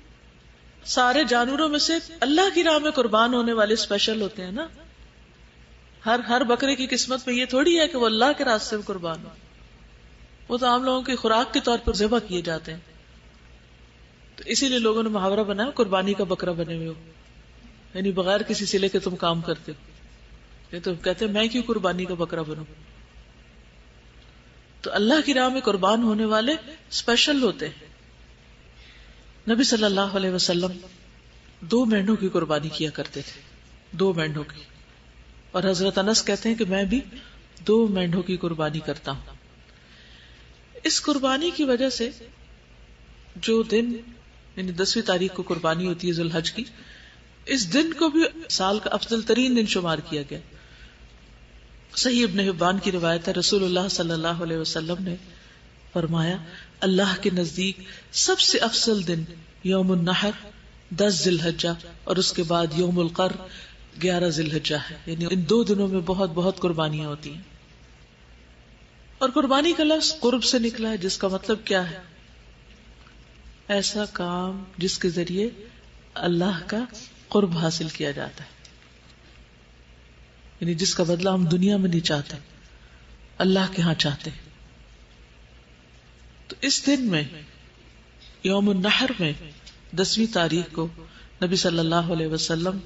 سارے جانوروں میں سے اللہ کی راہ میں قربان ہونے والے اسپیشل ہوتے ہیں نا. ہر بکرے کی قسمت میں یہ تھوڑی ہے کہ وہ اللہ کے راستے میں قربان ہو. وہ تو عام لوگوں کی خوراک کے طور پر ذبح کیے جاتے ہیں. تو اسی لیے لوگوں نے محاورہ بنایا قربانی کا بکرا بنے ہوئے ہو، یعنی بغیر کسی سلے کے تم کام کرتے ہو. یہ تو کہتے ہیں میں کیوں قربانی کا بکرا بنوں. تو اللہ کی راہ میں قربان ہونے والے اسپیشل ہوتے ہیں. نبی صلی اللہ علیہ وسلم 2 مینڈوں کی قربانی کیا کرتے تھے، 2 مینڈوں کی. اور حضرت انس کہتے ہیں کہ میں بھی 2 مینڈوں کی قربانی کرتا ہوں. اس قربانی کی وجہ سے جو دن یعنی 10ویں تاریخ کو قربانی ہوتی ہے ذی الحج کی، اس دن کو بھی سال کا افضل ترین دن شمار کیا گیا. صحیح ابن حبان کی روایت ہے، رسول اللہ صلی اللہ علیہ وسلم نے فرمایا اللہ کے نزدیک سب سے افضل دن یوم النحر 10 ذی الحجہ اور اس کے بعد یوم القر 11 ذی الحجہ ہے. یعنی ان 2 دنوں میں بہت بہت قربانیاں ہوتی ہیں. اور قربانی کا لفظ قرب سے نکلا ہے، جس کا مطلب کیا ہے؟ ایسا کام جس کے ذریعے اللہ کا قرب حاصل کیا جاتا ہے، یعنی جس کا بدلہ ہم دنیا میں نہیں چاہتے، اللہ کے ہاں چاہتے ہیں. تو اس دن میں یوم النحر میں 10ویں تاریخ کو نبی صلی اللہ علیہ وسلم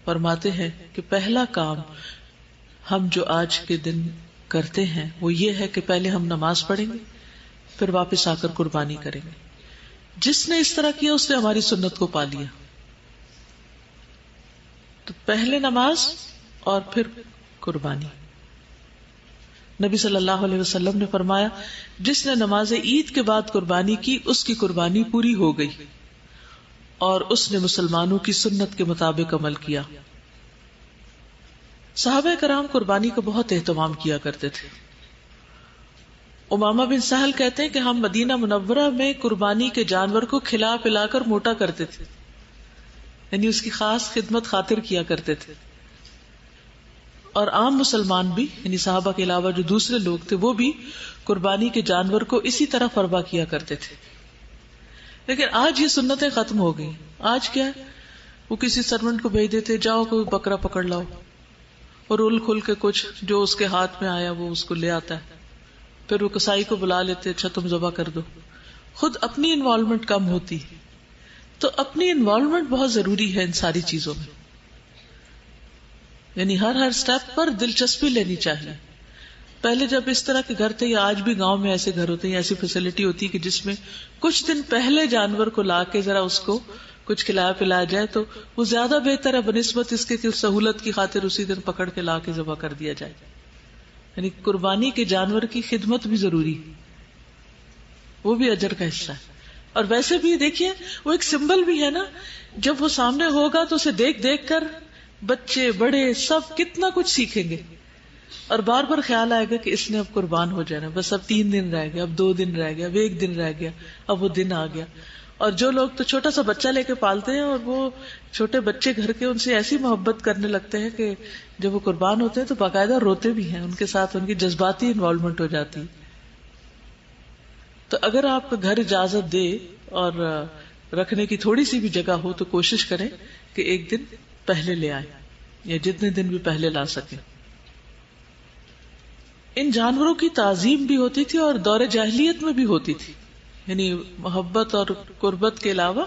فرماتے ہیں کہ پہلا کام ہم جو آج کے دن کرتے ہیں وہ یہ ہے کہ پہلے ہم نماز پڑھیں گے، پھر واپس آ کر قربانی کریں گے. جس نے اس طرح کیا اس نے ہماری سنت کو پا لیا. تو پہلے نماز اور پھر قربانی. نبی صلی اللہ علیہ وسلم نے فرمایا جس نے نماز عید کے بعد قربانی کی اس کی قربانی پوری ہو گئی اور اس نے مسلمانوں کی سنت کے مطابق عمل کیا. صحابہ کرام قربانی کا بہت اہتمام کیا کرتے تھے. امامہ بن سہل کہتے ہیں کہ ہم مدینہ منورہ میں قربانی کے جانور کو کھلا پلا کر موٹا کرتے تھے، یعنی اس کی خاص خدمت خاطر کیا کرتے تھے. اور عام مسلمان بھی یعنی صحابہ کے علاوہ جو دوسرے لوگ تھے وہ بھی قربانی کے جانور کو اسی طرح فربا کیا کرتے تھے. لیکن آج یہ سنتیں ختم ہو گئی. آج کیا ہے، وہ کسی سرونٹ کو بھیج دیتے جاؤ کوئی بکرا پکڑ لاؤ، اور رول کھل کے کچھ جو اس کے ہاتھ میں آیا وہ اس کو لے آتا ہے. پھر وہ کسائی کو بلا لیتے اچھا تم ذبح کر دو. خود اپنی انوالومنٹ کم ہوتی. تو اپنی انوالومنٹ بہت ضروری ہے ان ساری چیزوں میں، یعنی ہر سٹیپ پر دلچسپی لینی چاہیے. پہلے جب اس طرح کے گھر تھے یا آج بھی گاؤں میں ایسے گھر ہوتے ہیں، ایسی فیسلٹی ہوتی کہ جس میں کچھ دن پہلے جانور کو لا کے ذرا اس کو کچھ کھلایا پلایا جائے تو وہ زیادہ بہتر ہے بنسبت اس کے کہ سہولت کی خاطر اسی دن پکڑ کے لا کے ذبح کر دیا جائے. یعنی قربانی کے جانور کی خدمت بھی ضروری، وہ بھی اجر کا حصہ ہے. اور ویسے بھی دیکھیے وہ ایک سمبل بھی ہے نا، جب وہ سامنے ہوگا تو اسے دیکھ دیکھ کر بچے بڑے سب کتنا کچھ سیکھیں گے. اور بار بار خیال آئے گا کہ اس نے اب قربان ہو جانا، بس اب 3 دن رہ گیا، اب 2 دن رہ گیا، اب 1 دن رہ گیا، اب وہ دن آ گیا. اور جو لوگ تو چھوٹا سا بچہ لے کے پالتے ہیں اور وہ چھوٹے بچے گھر کے ان سے ایسی محبت کرنے لگتے ہیں کہ جب وہ قربان ہوتے ہیں تو باقاعدہ روتے بھی ہیں، ان کے ساتھ ان کی جذباتی انوالومنٹ ہو جاتی. تو اگر آپ کا گھر اجازت دے اور رکھنے کی تھوڑی سی بھی جگہ ہو تو کوشش کریں کہ 1 دن پہلے لے آئیں یا جتنے دن بھی پہلے لا سکیں. ان جانوروں کی تعظیم بھی ہوتی تھی اور دور جاہلیت میں بھی ہوتی تھی، یعنی محبت اور قربت کے علاوہ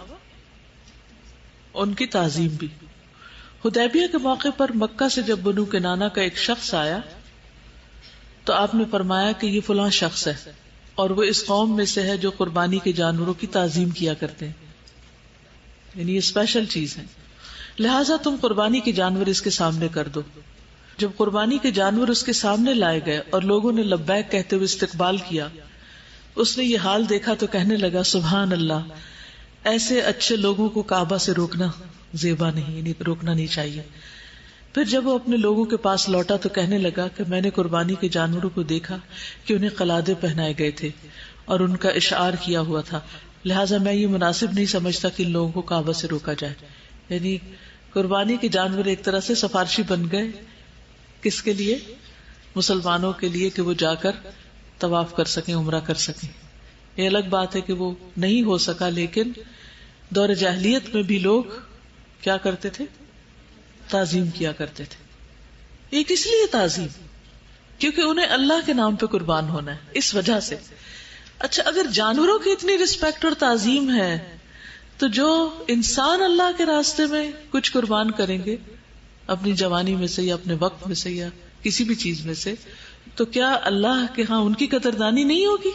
ان کی تعظیم بھی. حدیبیہ کے موقع پر مکہ سے جب بنو کنانہ کا ایک شخص آیا تو آپ نے فرمایا کہ یہ فلاں شخص ہے اور وہ اس قوم میں سے ہے جو قربانی کے جانوروں کی تعظیم کیا کرتے ہیں، یعنی یہ اسپیشل چیز ہے، لہٰذا تم قربانی کے جانور اس کے سامنے کر دو. جب قربانی کے جانور اس کے سامنے لائے گئے اور لوگوں نے لبیک کہتے ہوئے استقبال کیا، اس نے یہ حال دیکھا تو کہنے لگا سبحان اللہ، ایسے اچھے لوگوں کو کعبہ سے روکنا زیبا نہیں، یعنی روکنا نہیں چاہیے. پھر جب وہ اپنے لوگوں کے پاس لوٹا تو کہنے لگا کہ میں نے قربانی کے جانوروں کو دیکھا کہ انہیں قلادے پہنائے گئے تھے اور ان کا اشعار کیا ہوا تھا، لہٰذا میں یہ مناسب نہیں سمجھتا کہ ان لوگوں کو کعبہ سے روکا جائے. یعنی قربانی کے جانور ایک طرح سے سفارشی بن گئے، کس کے لیے؟ مسلمانوں کے لیے، کہ وہ جا کر طواف کر سکیں، عمرہ کر سکیں. یہ الگ بات ہے کہ وہ نہیں ہو سکا، لیکن دور جاہلیت میں بھی لوگ کیا کرتے تھے؟ تعظیم کیا کرتے تھے. یہ کس لیے تعظیم؟ کیونکہ انہیں اللہ کے نام پہ قربان ہونا ہے، اس وجہ سے. اچھا، اگر جانوروں کی اتنی رسپیکٹ اور تعظیم ہے تو جو انسان اللہ کے راستے میں کچھ قربان کریں گے اپنی جوانی میں سے یا اپنے وقت میں سے یا کسی بھی چیز میں سے، تو کیا اللہ کے ہاں ان کی قدردانی نہیں ہوگی؟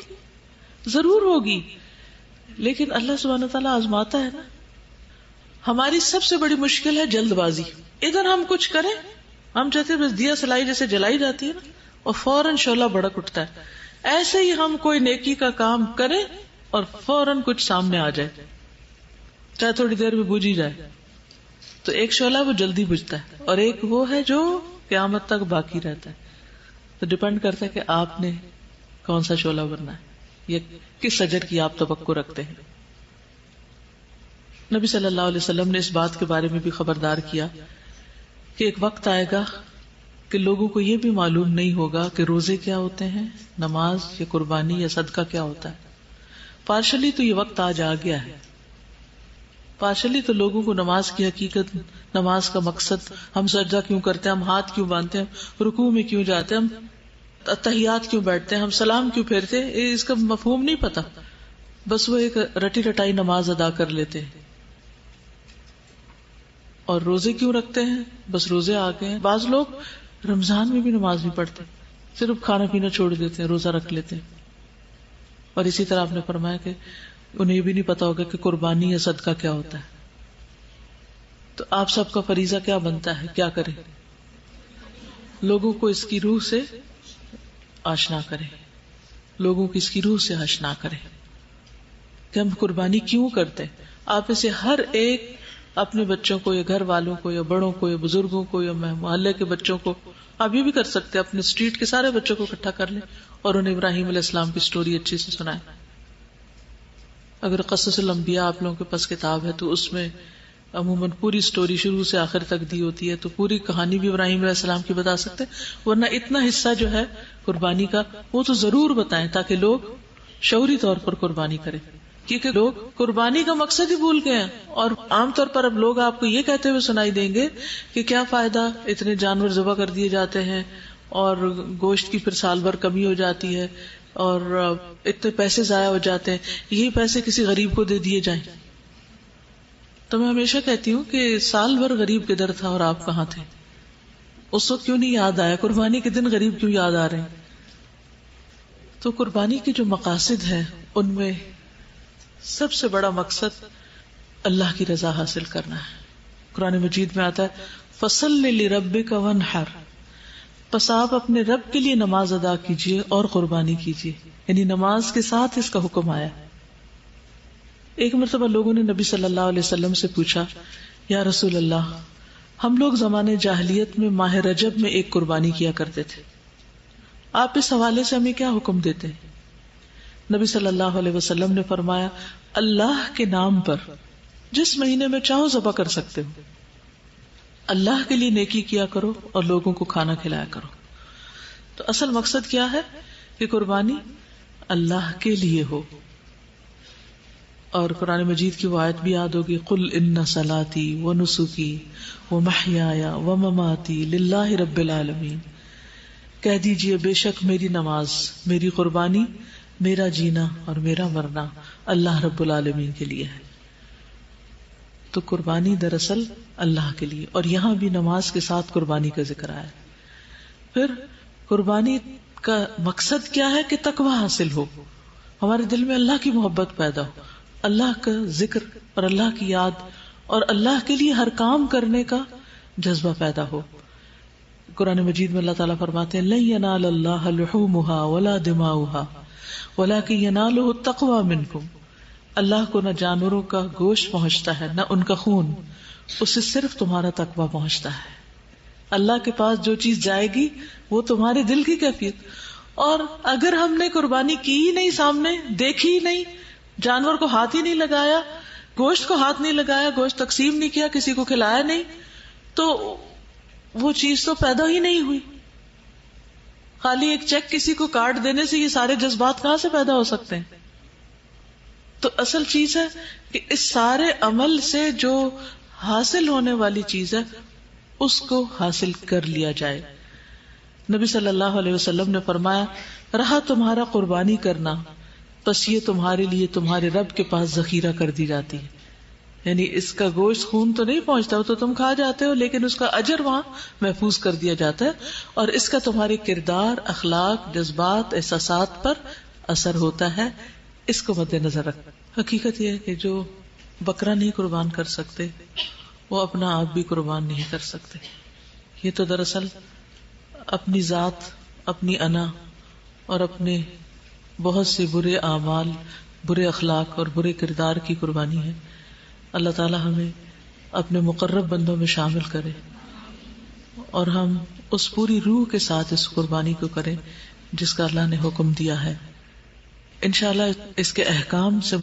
ضرور ہوگی. لیکن اللہ سبحانہ وتعالیٰ آزماتا ہے نا. ہماری سب سے بڑی مشکل ہے جلد بازی. ادھر ہم کچھ کریں، ہم چاہتے ہیں بس دیا سلائی جیسے جلائی جاتی ہے نا اور فوراً شعلہ بھڑک اٹھتا ہے، ایسے ہی ہم کوئی نیکی کا کام کریں اور فوراً کچھ سامنے آ جائے، چاہے تھوڑی دیر میں بجھ ہی جائے. تو ایک شعلہ وہ جلدی بجھتا ہے اور ایک وہ ہے جو قیامت تک باقی رہتا ہے. تو ڈیپینڈ کرتا ہے کہ آپ نے کون سا شعلہ بننا ہے یا کس اجر کی آپ توقع رکھتے ہیں. نبی صلی اللہ علیہ وسلم نے اس بات کے بارے میں بھی خبردار کیا کہ ایک وقت آئے گا کہ لوگوں کو یہ بھی معلوم نہیں ہوگا کہ روزے کیا ہوتے ہیں، نماز یا قربانی یا صدقہ کیا ہوتا ہے. پارشلی تو یہ وقت آج آ گیا ہے. پارشلی تو لوگوں کو نماز کی حقیقت، نماز کا مقصد، ہم سجدہ کیوں کرتے ہیں، ہم ہاتھ کیوں باندھتے ہیں، رکوع میں کیوں جاتے ہیں، ہم تحیات کیوں بیٹھتے ہیں، ہم سلام کیوں پھیرتے ہیں، اس کا مفہوم نہیں پتا. بس وہ ایک رٹی رٹائی نماز ادا کر لیتے ہیں. اور روزے کیوں رکھتے ہیں؟ بس روزے آ گئے ہیں. بعض لوگ رمضان میں بھی نماز نہیں پڑھتے، صرف کھانا پینا چھوڑ دیتے ہیں، روزہ رکھ لیتے ہیں. اور اسی طرح آپ نے فرمایا کہ انہیں یہ بھی نہیں پتا ہوگا کہ قربانی یا صدقہ کیا ہوتا ہے. تو آپ سب کا فریضہ کیا بنتا ہے؟ کیا کریں؟ لوگوں کو اس کی روح سے آشنا کریں، لوگوں کی اس کی روح سے آشنا کریں کہ ہم قربانی کیوں کرتے ہیں. آپ اسے ہر ایک اپنے بچوں کو یا گھر والوں کو یا بڑوں کو یا بزرگوں کو یا محلے کے بچوں کو، آپ یہ بھی کر سکتے ہیں اپنے اسٹریٹ کے سارے بچوں کو اکٹھا کر لیں اور انہیں ابراہیم علیہ السلام کی سٹوری اچھی سے سنائیں. اگر قصص الانبیاء آپ لوگوں کے پاس کتاب ہے تو اس میں عموماً پوری سٹوری شروع سے آخر تک دی ہوتی ہے، تو پوری کہانی بھی ابراہیم علیہ السلام کی بتا سکتے ہیں. ورنہ اتنا حصہ جو ہے قربانی کا وہ تو ضرور بتائیں تاکہ لوگ شعوری طور پر قربانی کریں، کیونکہ لوگ قربانی کا مقصد ہی بھول گئے ہیں. اور عام طور پر اب لوگ آپ کو یہ کہتے ہوئے سنائی دیں گے کہ کیا فائدہ، اتنے جانور ذبح کر دیے جاتے ہیں اور گوشت کی پھر سال بھر کمی ہو جاتی ہے اور اتنے پیسے ضائع ہو جاتے ہیں، یہی پیسے کسی غریب کو دے دیے جائیں. تو میں ہمیشہ کہتی ہوں کہ سال بھر غریب کدھر تھا اور آپ کہاں تھے؟ اس وقت کیوں نہیں یاد آیا؟ قربانی کے دن غریب کیوں یاد آ رہے ہیں؟ تو قربانی کے جو مقاصد ہیں ان میں سب سے بڑا مقصد اللہ کی رضا حاصل کرنا ہے. قرآن مجید میں آتا ہے فَصَلِّ لِرَبِّكَ وَانْحَرْ، پس آپ اپنے رب کے لیے نماز ادا کیجیے اور قربانی کیجیے. یعنی نماز کے ساتھ اس کا حکم آیا. ایک مرتبہ لوگوں نے نبی صلی اللہ علیہ وسلم سے پوچھا، یا رسول اللہ، ہم لوگ زمانے جاہلیت میں ماہ رجب میں ایک قربانی کیا کرتے تھے. آپ اس حوالے سے ہمیں کیا حکم دیتے ہیں؟ نبی صلی اللہ علیہ وسلم نے فرمایا اللہ کے نام پر جس مہینے میں چاہو ذبح کر سکتے ہو، اللہ کے لیے نیکی کیا کرو اور لوگوں کو کھانا کھلایا کرو. تو اصل مقصد کیا ہے کہ قربانی اللہ کے لیے ہو. اور قرآن مجید کی وہ آیت بھی یاد ہوگی، قل ان صلاتی ونسکی ومحیای ومماتی للہ رب العالمین. کہہ دیجئے بے شک میری نماز، میری قربانی، میرا جینا اور میرا مرنا اللہ رب العالمین کے لیے ہے. تو قربانی دراصل اللہ کے لیے، اور یہاں بھی نماز کے ساتھ قربانی کا ذکر آیا. پھر قربانی کا مقصد کیا ہے کہ تقوی حاصل ہو، ہمارے دل میں اللہ کی محبت پیدا ہو، اللہ کا ذکر اور اللہ کی یاد اور اللہ کے لیے ہر کام کرنے کا جذبہ پیدا ہو. قرآن مجید میں اللہ تعالیٰ فرماتے ہیں لن ینال اللہ لحومها ولا دماؤها ولکن ینالہ التقوی منکم. اللہ کو نہ جانوروں کا گوشت پہنچتا ہے نہ ان کا خون، اسے صرف تمہارا تقوی پہنچتا ہے. اللہ کے پاس جو چیز جائے گی وہ تمہارے دل کی کیفیت. اور اگر ہم نے قربانی کی ہی نہیں، سامنے دیکھی ہی نہیں، جانور کو ہاتھ ہی نہیں لگایا، گوشت کو ہاتھ نہیں لگایا، گوشت تقسیم نہیں کیا، کسی کو کھلایا نہیں، تو وہ چیز تو پیدا ہی نہیں ہوئی. خالی ایک چیک کسی کو کارڈ دینے سے یہ سارے جذبات کہاں سے پیدا ہو سکتے ہیں؟ تو اصل چیز ہے کہ اس سارے عمل سے جو حاصل ہونے والی چیز ہے اس کو حاصل کر لیا جائے. نبی صلی اللہ علیہ وسلم نے فرمایا رہا تمہارا قربانی کرنا، پس یہ تمہارے لیے تمہارے رب کے پاس ذخیرہ کر دی جاتی ہے. یعنی اس کا گوشت خون تو نہیں پہنچتا، وہ تو تم کھا جاتے ہو، لیکن اس کا اجر وہاں محفوظ کر دیا جاتا ہے، اور اس کا تمہارے کردار، اخلاق، جذبات، احساسات پر اثر ہوتا ہے. اس کو مد نظر رکھ. حقیقت یہ ہے کہ جو بکرا نہیں قربان کر سکتے وہ اپنا آپ بھی قربان نہیں کر سکتے. یہ تو دراصل اپنی ذات، اپنی انا اور اپنے بہت سے برے اعمال، برے اخلاق اور برے کردار کی قربانی ہے. اللہ تعالی ہمیں اپنے مقرب بندوں میں شامل کرے اور ہم اس پوری روح کے ساتھ اس قربانی کو کریں جس کا اللہ نے حکم دیا ہے. انشاءاللہ اس کے احکام سے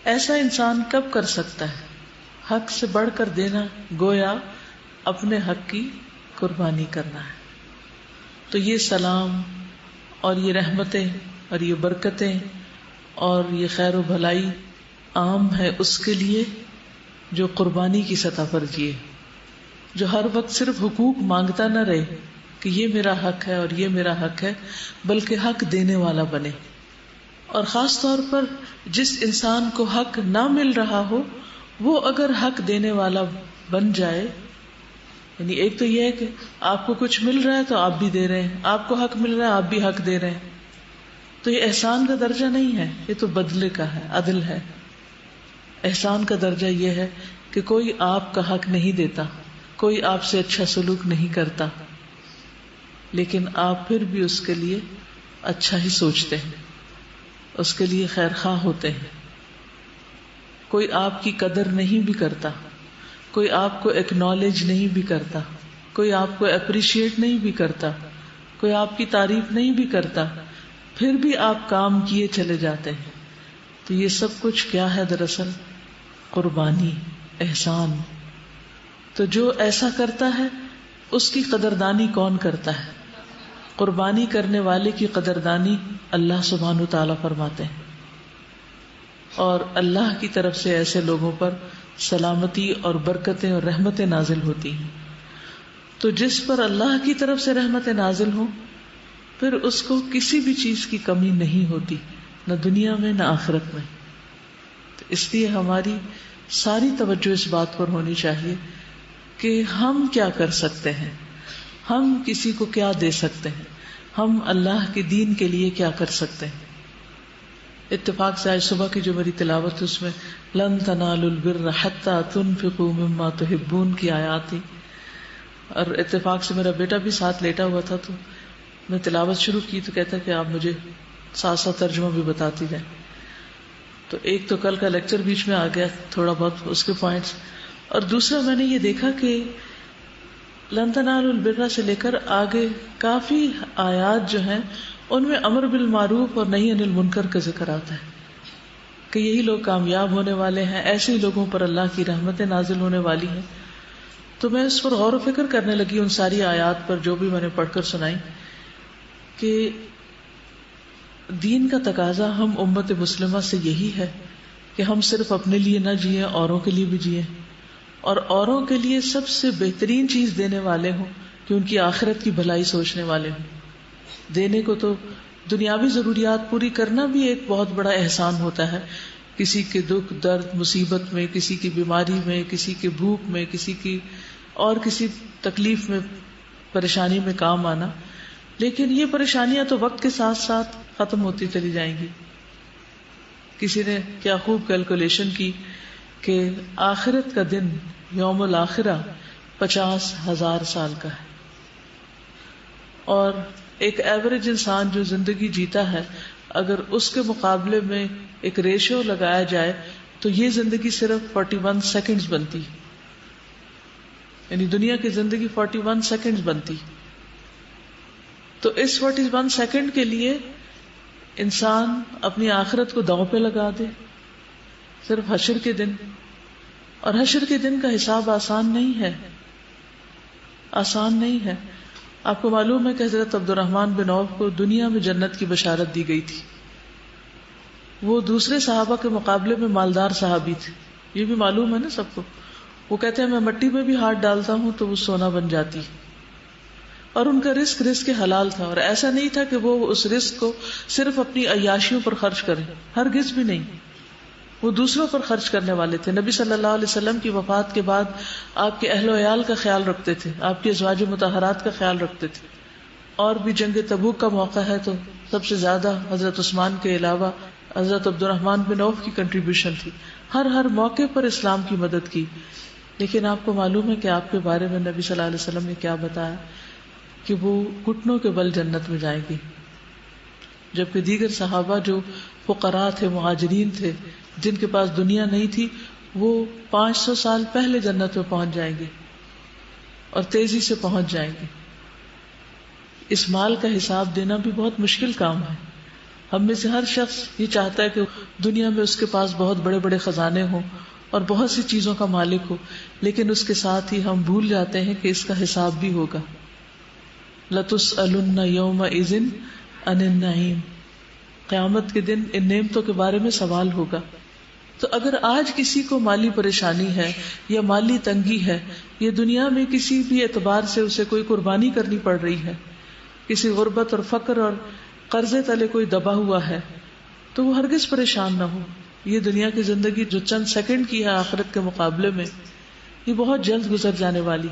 ایسا انسان کب کر سکتا ہے؟ حق سے بڑھ کر دینا، گویا اپنے حق کی قربانی کرنا ہے. تو یہ سلام اور یہ رحمتیں اور یہ برکتیں اور یہ خیر و بھلائی عام ہے اس کے لیے جو قربانی کی سطح پر جیے، جو ہر وقت صرف حقوق مانگتا نہ رہے کہ یہ میرا حق ہے اور یہ میرا حق ہے، بلکہ حق دینے والا بنے. اور خاص طور پر جس انسان کو حق نہ مل رہا ہو وہ اگر حق دینے والا بن جائے، یعنی ایک تو یہ ہے کہ آپ کو کچھ مل رہا ہے تو آپ بھی دے رہے ہیں، آپ کو حق مل رہا ہے آپ بھی حق دے رہے ہیں، تو یہ احسان کا درجہ نہیں ہے، یہ تو بدلے کا ہے، عدل ہے. احسان کا درجہ یہ ہے کہ کوئی آپ کا حق نہیں دیتا، کوئی آپ سے اچھا سلوک نہیں کرتا، لیکن آپ پھر بھی اس کے لیے اچھا ہی سوچتے ہیں، اس کے لیے خیر خواہ ہوتے ہیں. کوئی آپ کی قدر نہیں بھی کرتا، کوئی آپ کو ایکنالج نہیں بھی کرتا، کوئی آپ کو اپریشیٹ نہیں بھی کرتا، کوئی آپ کی تعریف نہیں بھی کرتا، پھر بھی آپ کام کیے چلے جاتے ہیں. تو یہ سب کچھ کیا ہے؟ دراصل قربانی، احسان. تو جو ایسا کرتا ہے اس کی قدردانی کون کرتا ہے؟ قربانی کرنے والے کی قدردانی اللہ سبحانہ وتعالی فرماتے ہیں. اور اللہ کی طرف سے ایسے لوگوں پر سلامتی اور برکتیں اور رحمتیں نازل ہوتی ہیں. تو جس پر اللہ کی طرف سے رحمتیں نازل ہوں پھر اس کو کسی بھی چیز کی کمی نہیں ہوتی، نہ دنیا میں نہ آخرت میں. تو اس لیے ہماری ساری توجہ اس بات پر ہونی چاہیے کہ ہم کیا کر سکتے ہیں، ہم کسی کو کیا دے سکتے ہیں، ہم اللہ کے دین کے لیے کیا کر سکتے ہیں. اتفاق سے آج صبح کی جو میری تلاوت اس میں لن تنالوا البر حتى تنفقوا مما تحبون کی آیات تھی، اور اتفاق سے میرا بیٹا بھی ساتھ لیٹا ہوا تھا، تو میں تلاوت شروع کی تو کہتا کہ آپ مجھے ساتھ ساتھ ترجمہ بھی بتاتی جائیں. تو ایک تو کل کا لیکچر بیچ میں آ گیا، تھوڑا بہت اس کے پوائنٹس، اور دوسرا میں نے یہ دیکھا کہ لن تنالوا البر سے لے کر آگے کافی آیات جو ہیں ان میں امر بالمعروف اور نہی عن المنکر کا ذکر آتا ہے کہ یہی لوگ کامیاب ہونے والے ہیں، ایسے ہی لوگوں پر اللہ کی رحمتیں نازل ہونے والی ہیں. تو میں اس پر غور و فکر کرنے لگی ان ساری آیات پر جو بھی میں نے پڑھ کر سنائی، کہ دین کا تقاضا ہم امت مسلمہ سے یہی ہے کہ ہم صرف اپنے لیے نہ جئیں، اوروں کے لیے بھی جئیں، اور اوروں کے لیے سب سے بہترین چیز دینے والے ہوں کہ ان کی آخرت کی بھلائی سوچنے والے ہوں. دینے کو تو دنیاوی ضروریات پوری کرنا بھی ایک بہت بڑا احسان ہوتا ہے، کسی کے دکھ درد مصیبت میں، کسی کی بیماری میں، کسی کے بھوک میں، کسی کی اور کسی تکلیف میں، پریشانی میں کام آنا. لیکن یہ پریشانیاں تو وقت کے ساتھ ساتھ ختم ہوتی چلی جائیں گی. کسی نے کیا خوب کیلکولیشن کی کہ آخرت کا دن یوم الآخرہ 50,000 سال کا ہے، اور ایک ایوریج انسان جو زندگی جیتا ہے اگر اس کے مقابلے میں ایک ریشو لگایا جائے تو یہ زندگی صرف 41 سیکنڈز بنتی، یعنی دنیا کی زندگی 41 سیکنڈز بنتی. تو اس 41 سیکنڈ کے لیے انسان اپنی آخرت کو داؤں پہ لگا دے صرف حشر کے دن. اور حشر کے دن کا حساب آسان نہیں ہے، آسان نہیں ہے. آپ کو معلوم ہے کہ حضرت عبد الرحمن بن عوف کو دنیا میں جنت کی بشارت دی گئی تھی. وہ دوسرے صحابہ کے مقابلے میں مالدار صحابی تھے، یہ بھی معلوم ہے نا سب کو. وہ کہتے ہیں میں مٹی میں بھی ہاتھ ڈالتا ہوں تو وہ سونا بن جاتی. اور ان کا رزق حلال تھا، اور ایسا نہیں تھا کہ وہ اس رزق کو صرف اپنی عیاشیوں پر خرچ کریں، ہرگز بھی نہیں. وہ دوسروں پر خرچ کرنے والے تھے. نبی صلی اللہ علیہ وسلم کی وفات کے بعد آپ کے اہل و عیال کا خیال رکھتے تھے، آپ کی ازواج مطہرات کا خیال رکھتے تھے. اور بھی جنگ تبوک کا موقع ہے تو سب سے زیادہ حضرت عثمان کے علاوہ حضرت عبد الرحمن بن عوف کی کنٹریبیوشن تھی. ہر موقع پر اسلام کی مدد کی. لیکن آپ کو معلوم ہے کہ آپ کے بارے میں نبی صلی اللہ علیہ وسلم نے کیا بتایا کہ وہ گھٹنوں کے بل جنت میں جائیں گے، جبکہ دیگر صحابہ جو فقراء تھے، مہاجرین تھے، جن کے پاس دنیا نہیں تھی، وہ 500 سال پہلے جنت میں پہنچ جائیں گے اور تیزی سے پہنچ جائیں گے. اس مال کا حساب دینا بھی بہت مشکل کام ہے. ہم میں سے ہر شخص یہ چاہتا ہے کہ دنیا میں اس کے پاس بہت بڑے بڑے خزانے ہوں اور بہت سی چیزوں کا مالک ہو، لیکن اس کے ساتھ ہی ہم بھول جاتے ہیں کہ اس کا حساب بھی ہوگا. لَتُسْأَلُنَّ يَوْمَئِذٍ عَنِ النَّعِيمِ، قیامت کے دن ان نعمتوں کے بارے میں سوال ہوگا. تو اگر آج کسی کو مالی پریشانی ہے یا مالی تنگی ہے، یا دنیا میں کسی بھی اعتبار سے اسے کوئی قربانی کرنی پڑ رہی ہے، کسی غربت اور فقر اور قرضے تلے کوئی دبا ہوا ہے، تو وہ ہرگز پریشان نہ ہو. یہ دنیا کی زندگی جو چند سیکنڈ کی ہے آخرت کے مقابلے میں، یہ بہت جلد گزر جانے والی،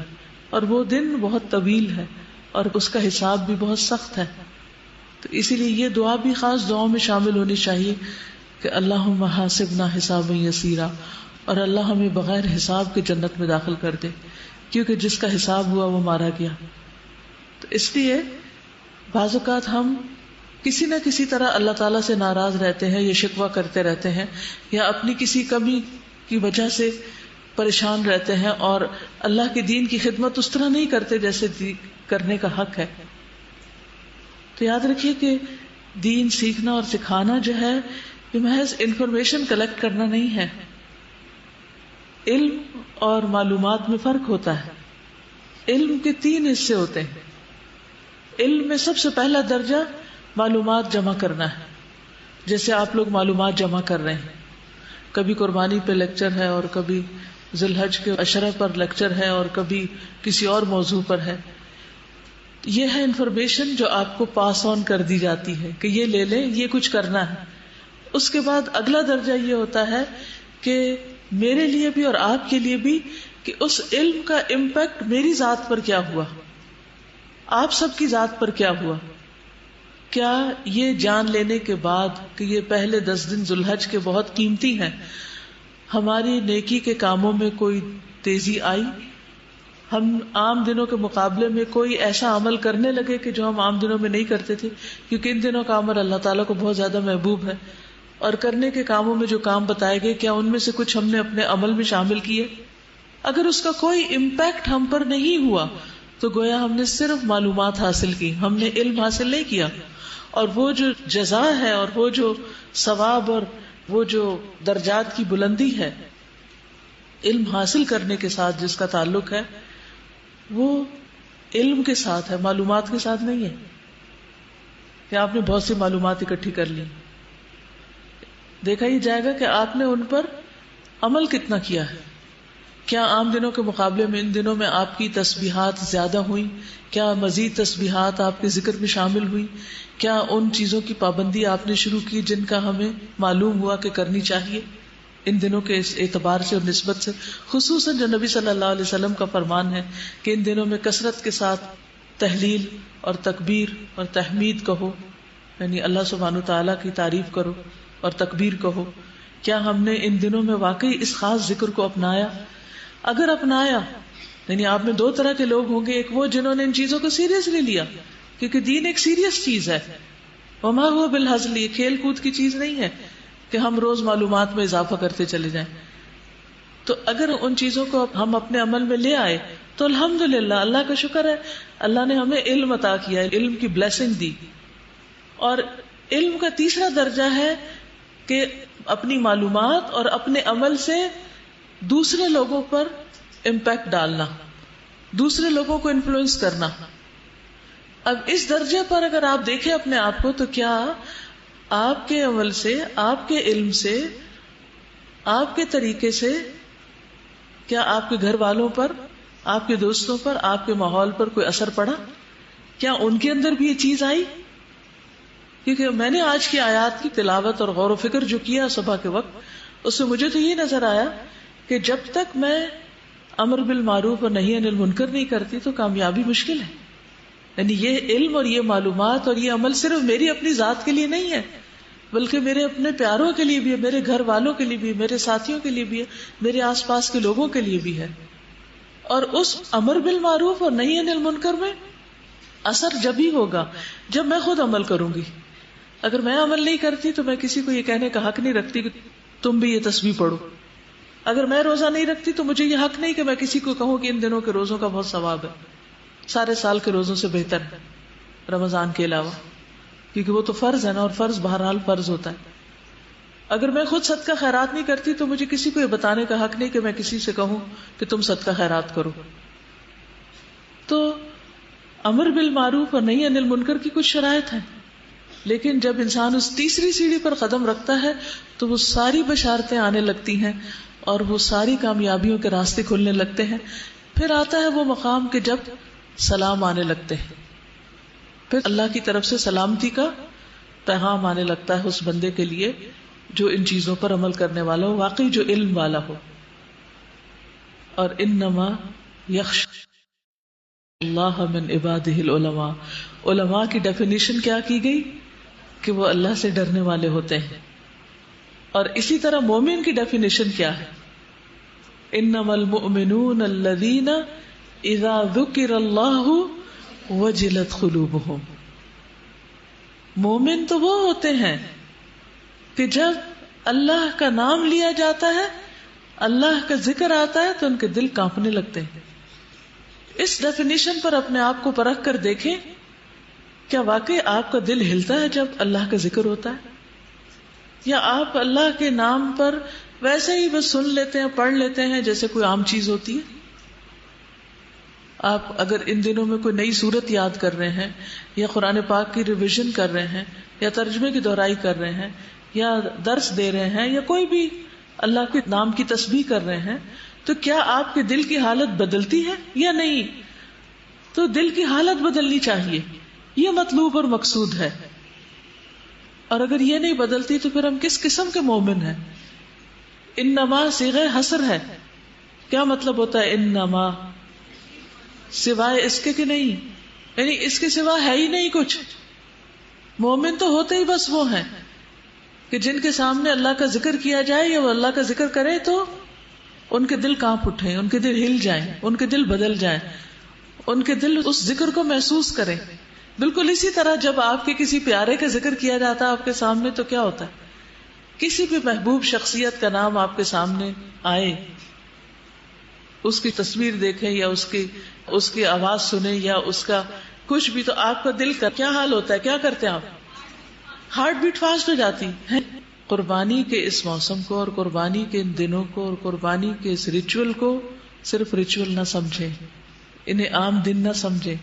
اور وہ دن بہت طویل ہے اور اس کا حساب بھی بہت سخت ہے. تو اسی لیے یہ دعا بھی خاص دعاؤں میں شامل ہونی چاہیے کہ اللہم حاسبنا حسابا یسیرا، اور اللہ ہمیں بغیر حساب کے جنت میں داخل کر دے، کیونکہ جس کا حساب ہوا وہ مارا گیا. تو اس لیے بعض اوقات ہم کسی نہ کسی طرح اللہ تعالیٰ سے ناراض رہتے ہیں یا شکوہ کرتے رہتے ہیں، یا اپنی کسی کمی کی وجہ سے پریشان رہتے ہیں، اور اللہ کے دین کی خدمت اس طرح نہیں کرتے جیسے کرنے کا حق ہے. تو یاد رکھیے کہ دین سیکھنا اور سکھانا جو ہے یہ محض انفارمیشن کلیکٹ کرنا نہیں ہے. علم اور معلومات میں فرق ہوتا ہے. علم کے 3 حصے ہوتے ہیں. علم میں سب سے پہلا درجہ معلومات جمع کرنا ہے. جیسے آپ لوگ معلومات جمع کر رہے ہیں، کبھی قربانی پہ لیکچر ہے، اور کبھی ذی الحج کے عشرہ پر لیکچر ہے، اور کبھی کسی اور موضوع پر ہے. یہ ہے انفارمیشن جو آپ کو پاس آن کر دی جاتی ہے کہ یہ لے لیں، یہ کچھ کرنا ہے. اس کے بعد اگلا درجہ یہ ہوتا ہے کہ میرے لیے بھی اور آپ کے لیے بھی کہ اس علم کا امپیکٹ میری ذات پر کیا ہوا، آپ سب کی ذات پر کیا ہوا. کیا یہ جان لینے کے بعد کہ یہ پہلے 10 دن ذی الحج کے بہت قیمتی ہیں، ہماری نیکی کے کاموں میں کوئی تیزی آئی؟ ہم عام دنوں کے مقابلے میں کوئی ایسا عمل کرنے لگے کہ جو ہم عام دنوں میں نہیں کرتے تھے، کیونکہ ان دنوں کا عمل اللہ تعالیٰ کو بہت زیادہ محبوب ہے. اور کرنے کے کاموں میں جو کام بتائے گئے، کیا ان میں سے کچھ ہم نے اپنے عمل میں شامل کیے؟ اگر اس کا کوئی امپیکٹ ہم پر نہیں ہوا تو گویا ہم نے صرف معلومات حاصل کی، ہم نے علم حاصل نہیں کیا. اور وہ جو جزا ہے اور وہ جو ثواب اور وہ جو درجات کی بلندی ہے علم حاصل کرنے کے ساتھ جس کا تعلق ہے، وہ علم کے ساتھ ہے، معلومات کے ساتھ نہیں ہے کہ آپ نے بہت سی معلومات اکٹھی کر لی. دیکھا ہی جائے گا کہ آپ نے ان پر عمل کتنا کیا ہے. کیا عام دنوں کے مقابلے میں ان دنوں میں آپ کی تسبیحات زیادہ ہوئیں؟ کیا مزید تسبیحات آپ کے ذکر میں شامل ہوئی؟ کیا ان چیزوں کی پابندی آپ نے شروع کی جن کا ہمیں معلوم ہوا کہ کرنی چاہیے ان دنوں کے اس اعتبار سے اور نسبت سے؟ خصوصاً جو نبی صلی اللہ علیہ وسلم کا فرمان ہے کہ ان دنوں میں کثرت کے ساتھ تحلیل اور تکبیر اور تحمید کہو، یعنی اللہ سبحانہ تعالیٰ کی تعریف کرو اور تکبیر کہو. کیا ہم نے ان دنوں میں واقعی اس خاص ذکر کو اپنایا؟ اگر اپنایا، یعنی آپ میں دو طرح کے لوگ ہوں گے، ایک وہ جنہوں نے ان چیزوں کو سیریسلی لیا، کیونکہ دین ایک سیریس چیز ہے. وما ہوا بالہزل، یہ کھیل کود کی چیز نہیں ہے کہ ہم روز معلومات میں اضافہ کرتے چلے جائیں. تو اگر ان چیزوں کو ہم اپنے عمل میں لے آئے تو الحمدللہ، اللہ کا شکر ہے، اللہ نے ہمیں علم عطا کیا، علم کی بلیسنگ دی. اور علم کا تیسرا درجہ ہے کہ اپنی معلومات اور اپنے عمل سے دوسرے لوگوں پر امپیکٹ ڈالنا، دوسرے لوگوں کو انفلوئنس کرنا. اب اس درجے پر اگر آپ دیکھیں اپنے آپ کو، تو کیا آپ کے عمل سے، آپ کے علم سے، آپ کے طریقے سے، کیا آپ کے گھر والوں پر، آپ کے دوستوں پر، آپ کے ماحول پر کوئی اثر پڑا؟ کیا ان کے اندر بھی یہ چیز آئی؟ کیونکہ میں نے آج کی آیات کی تلاوت اور غور و فکر جو کیا صبح کے وقت، اس سے مجھے تو یہ نظر آیا کہ جب تک میں امر بالمعروف اور نہی عن المنکر نہیں کرتی تو کامیابی مشکل ہے. یعنی یہ علم اور یہ معلومات اور یہ عمل صرف میری اپنی ذات کے لیے نہیں ہے، بلکہ میرے اپنے پیاروں کے لیے بھی ہے، میرے گھر والوں کے لیے بھی ہے، میرے ساتھیوں کے لیے بھی ہے، میرے آس پاس کے لوگوں کے لیے بھی ہے. اور اس امر بالمعروف اور نہی عن المنکر میں اثر جب ہی ہوگا جب میں خود عمل کروں گی. اگر میں عمل نہیں کرتی تو میں کسی کو یہ کہنے کا حق نہیں رکھتی کہ تم بھی یہ تسبیح پڑھو. اگر میں روزہ نہیں رکھتی تو مجھے یہ حق نہیں کہ میں کسی کو کہوں کہ ان دنوں کے روزوں کا بہت ثواب ہے، سارے سال کے روزوں سے بہتر ہے رمضان کے علاوہ، کیونکہ وہ تو فرض ہے نا، اور فرض بہرحال فرض ہوتا ہے. اگر میں خود صدقہ خیرات نہیں کرتی تو مجھے کسی کو یہ بتانے کا حق نہیں کہ میں کسی سے کہوں کہ تم صدقہ خیرات کرو. تو امر بالمعروف اور نہی عن المنکر کی کچھ شرائط ہیں، لیکن جب انسان اس تیسری سیڑھی پر قدم رکھتا ہے تو وہ ساری بشارتیں آنے لگتی ہیں اور وہ ساری کامیابیوں کے راستے کھلنے لگتے ہیں. پھر آتا ہے وہ مقام کہ جب سلام آنے لگتے ہیں، پھر اللہ کی طرف سے سلامتی کا پیغام آنے لگتا ہے اس بندے کے لیے جو ان چیزوں پر عمل کرنے والا ہو، واقعی جو علم والا ہو. اور انما یخشى اللہ من عبادہ العلماء، علماء کی ڈیفینیشن کیا کی گئی کہ وہ اللہ سے ڈرنے والے ہوتے ہیں. اور اسی طرح مومن کی ڈیفینیشن کیا ہے؟ انما المؤمنون الذین اذا ذکر اللہ وجلت قلوبہم. مومن تو وہ ہوتے ہیں کہ جب اللہ کا نام لیا جاتا ہے، اللہ کا ذکر آتا ہے تو ان کے دل کانپنے لگتے ہیں. اس ڈیفینیشن پر اپنے آپ کو پرکھ کر دیکھیں، کیا واقعی آپ کا دل ہلتا ہے جب اللہ کا ذکر ہوتا ہے، یا آپ اللہ کے نام پر ویسے ہی بس سن لیتے ہیں، پڑھ لیتے ہیں جیسے کوئی عام چیز ہوتی ہے؟ آپ اگر ان دنوں میں کوئی نئی سورت یاد کر رہے ہیں، یا قرآن پاک کی ریویژن کر رہے ہیں، یا ترجمے کی دہرائی کر رہے ہیں، یا درس دے رہے ہیں، یا کوئی بھی اللہ کے نام کی تسبیح کر رہے ہیں، تو کیا آپ کے دل کی حالت بدلتی ہے یا نہیں؟ تو دل کی حالت بدلنی چاہیے، یہ مطلوب اور مقصود ہے. اور اگر یہ نہیں بدلتی تو پھر ہم کس قسم کے مومن ہیں؟ انما صیغہ حصر ہے. کیا مطلب ہوتا ہے انما؟ سوائے اس کے کہ نہیں، یعنی اس کے سوا ہے ہی نہیں کچھ. مومن تو ہوتے ہی بس وہ ہیں کہ جن کے سامنے اللہ کا ذکر کیا جائے یا وہ اللہ کا ذکر کرے تو ان کے دل کانپ اٹھیں، ان کے دل ہل جائیں، ان کے دل بدل جائیں، ان کے دل اس ذکر کو محسوس کریں. بالکل اسی طرح جب آپ کے کسی پیارے کا ذکر کیا جاتا ہے آپ کے سامنے تو کیا ہوتا ہے؟ کسی بھی محبوب شخصیت کا نام آپ کے سامنے آئے اس کی تصویر دیکھیں یا اس کی آواز سنیں یا اس کا کچھ بھی، تو آپ کا دل کا کیا حال ہوتا ہے؟ کیا کرتے ہیں آپ؟ ہارٹ بیٹ فاسٹ ہو جاتی ہے. قربانی کے اس موسم کو اور قربانی کے ان دنوں کو اور قربانی کے اس ریچول کو صرف ریچول نہ سمجھیں، انہیں عام دن نہ سمجھیں.